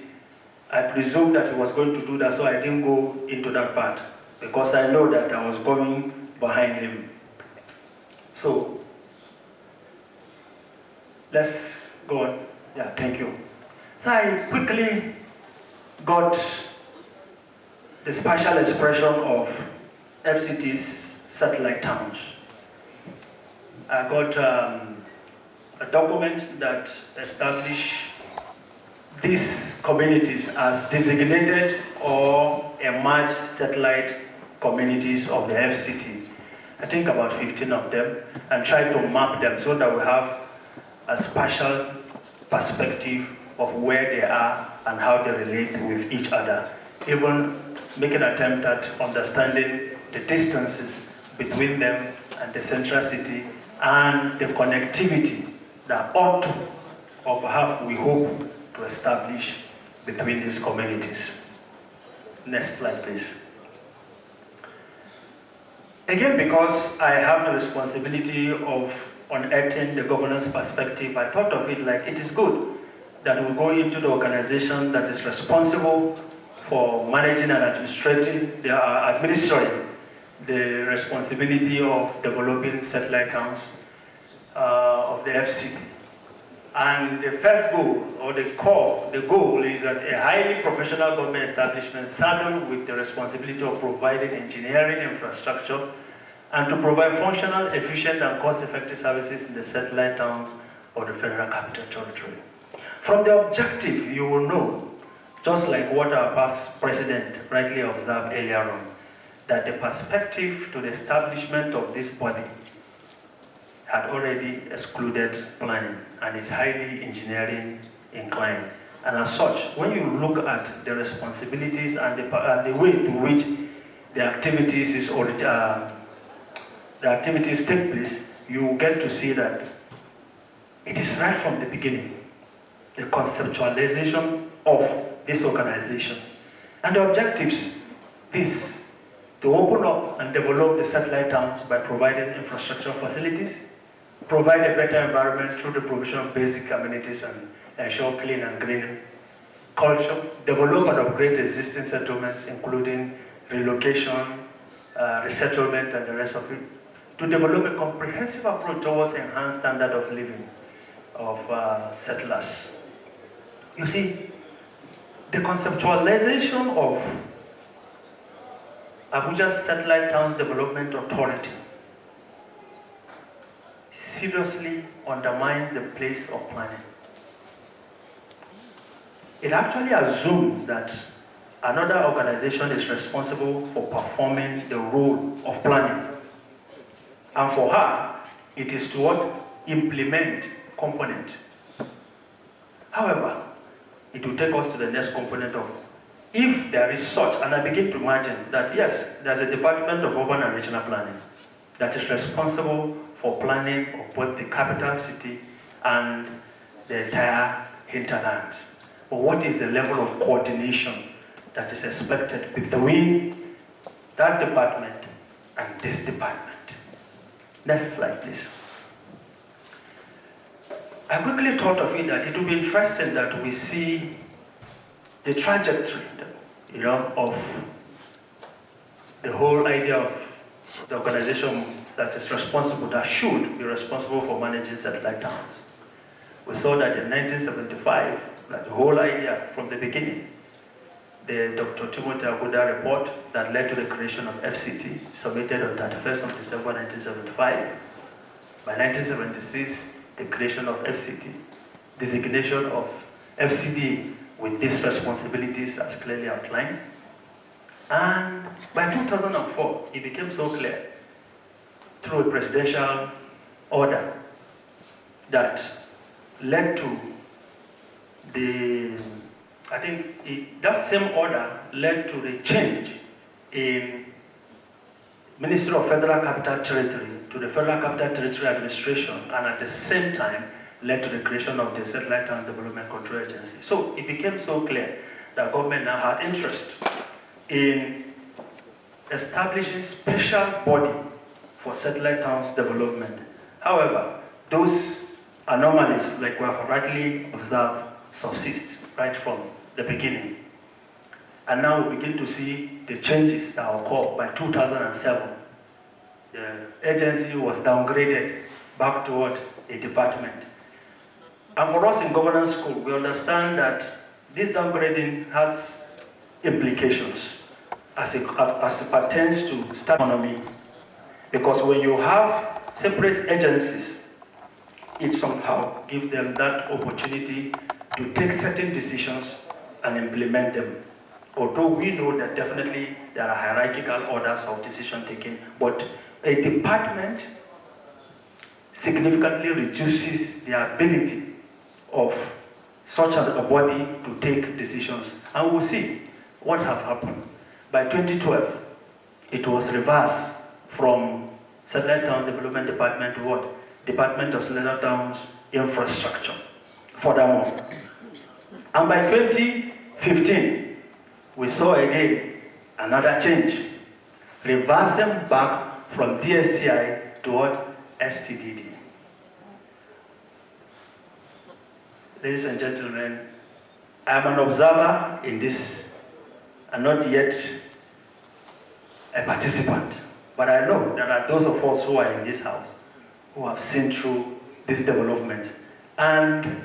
I presumed that he was going to do that, so I didn't go into that part, because I know that I was going behind him. So let's go on. Yeah, thank you. So I quickly got the spatial expression of FCT's satellite towns. I got a document that established these communities as designated or emerged satellite communities of the FCT. I think about 15 of them, and try to map them so that we have a spatial perspective of where they are and how they relate with each other. Even make an attempt at understanding the distances between them and the central city and the connectivity that ought to, or perhaps we hope to establish between these communities. Next slide, please. Again, because I have the responsibility of unearthing the governance perspective, I thought of it like it is good that we go into the organization that is responsible for managing and administering the responsibility of developing satellite towns of the FCT. And the first goal, or the goal is that a highly professional government establishment saddled with the responsibility of providing engineering infrastructure and to provide functional, efficient, and cost-effective services in the satellite towns of the Federal Capital Territory. From the objective, you will know, just like what our past president rightly observed earlier on, that the perspective to the establishment of this body had already excluded planning and is highly engineering inclined. And as such, when you look at the responsibilities and the way to which the activities take place, you get to see that it is right from the beginning, the conceptualization of this organization. And the objectives is to open up and develop the satellite towns by providing infrastructure facilities, provide a better environment through the provision of basic amenities and ensure clean and green culture, develop and upgrade existing settlements, including relocation, resettlement, and the rest of it, to develop a comprehensive approach towards enhanced standard of living of settlers. You see, the conceptualization of Abuja's Satellite Towns Development Authority seriously undermines the place of planning. It actually assumes that another organization is responsible for performing the role of planning. And for her, it is to implement component. However, it will take us to the next component of, if there is such, and I begin to imagine that yes, there's a Department of Urban and Regional Planning that is responsible for planning of both the capital city and the entire hinterlands. But what is the level of coordination that is expected between that department and this department? Next slide, please. I quickly thought of it that it would be interesting that we see the trajectory, of the whole idea of the organization that is responsible, that should be responsible for managing satellite towns. We saw that in 1975, that the whole idea from the beginning, the Dr. Timothy Aguda report that led to the creation of FCT, submitted on 31st of December 1975. By 1976, the creation of FCT, designation of FCD with these responsibilities as clearly outlined. And by 2004, it became so clear through a presidential order that led to that same order led to the change in Ministry of Federal Capital Territory to the Federal Capital Territory Administration, and at the same time led to the creation of the Satellite Town Development Control Agency. So it became so clear that government now had interest in establishing special body for satellite towns development. However, those anomalies, like we have rightly observed, subsist right from the beginning. And now we begin to see the changes that occurred by 2007. The agency was downgraded back toward a department. And for us in governance school, we understand that this downgrading has implications as it pertains to state economy. Because when you have separate agencies, it somehow gives them that opportunity to take certain decisions and implement them. Although we know that definitely there are hierarchical orders of decision taking, but a department significantly reduces the ability of such a body to take decisions. And we'll see what have happened. By 2012, it was reversed from Satellite Town Development Department to what? Department of Satellite Towns Infrastructure. Furthermore. And by 2015, we saw again another change, reversing back from DSCI to what? STDD. Ladies and gentlemen, I am an observer in this and not yet a participant. But I know there are those of us who are in this house who have seen through this development. And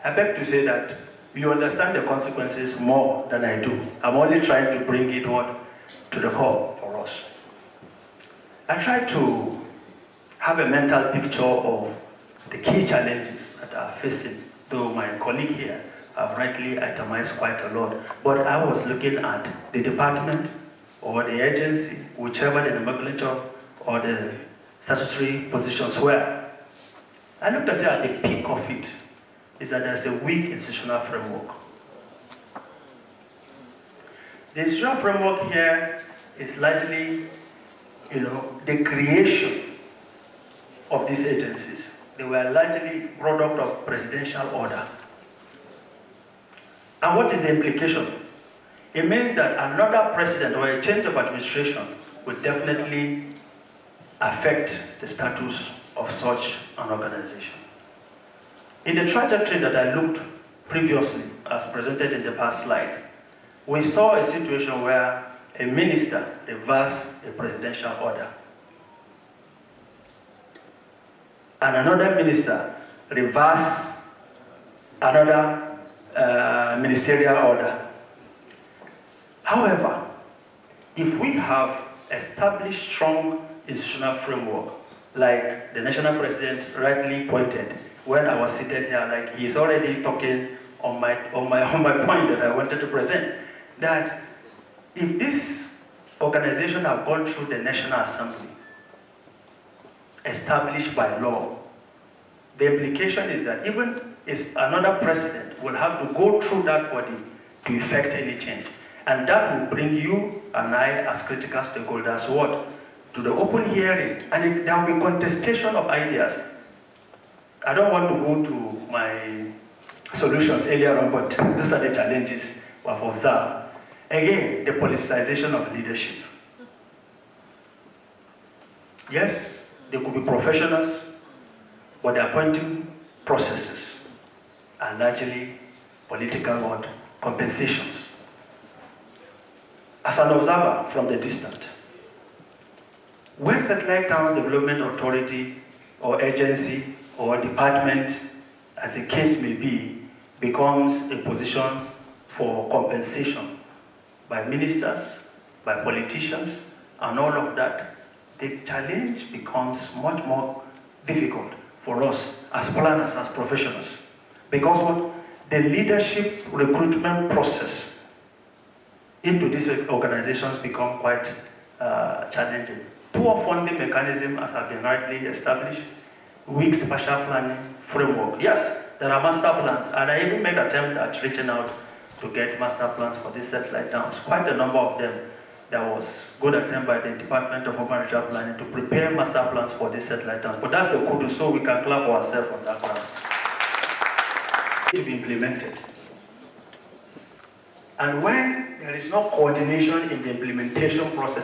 I beg to say that you understand the consequences more than I do. I'm only trying to bring it to the core for us. I try to have a mental picture of the key challenges that are facing, though my colleague here have rightly itemized quite a lot. But I was looking at the department or the agency, whichever the nomenclature or the statutory positions were. I looked at it at the peak of it, is that there's a weak institutional framework. The institutional framework here is largely, the creation of these agencies. They were largely product of presidential order. And what is the implication? It means that another president or a change of administration will definitely affect the status of such an organization. In the trajectory that I looked previously, as presented in the past slide, we saw a situation where a minister reversed a presidential order. And another minister reversed another ministerial order. However, if we have established strong institutional framework, like the national president rightly pointed when I was seated here, like he's already talking on my point that I wanted to present, that if this organization have gone through the National Assembly, established by law, the implication is that even if another president will have to go through that body to effect any change. And that will bring you and I as critical stakeholders to the open hearing, and there will be contestation of ideas. I don't want to go to my solutions earlier on, but those are the challenges we have observed. Again, the politicization of leadership. Yes, they could be professionals, but the appointing processes are largely political compensations. As an observer from the distant, when Satellite Town Development Authority or agency or department, as the case may be, becomes a position for compensation by ministers, by politicians, and all of that, the challenge becomes much more difficult for us as planners, as professionals. Because the leadership recruitment process into these organizations become quite challenging. Poor funding mechanisms have been rightly established, weak spatial planning framework. Yes, there are master plans, and I even made an attempt at reaching out to get master plans for these satellite towns. Quite a number of them. There was good attempt by the Department of Urban Regional Planning to prepare master plans for these satellite towns. But that's the kudos, so we can clap for ourselves on that ground. To be implemented. And when there is no coordination in the implementation process,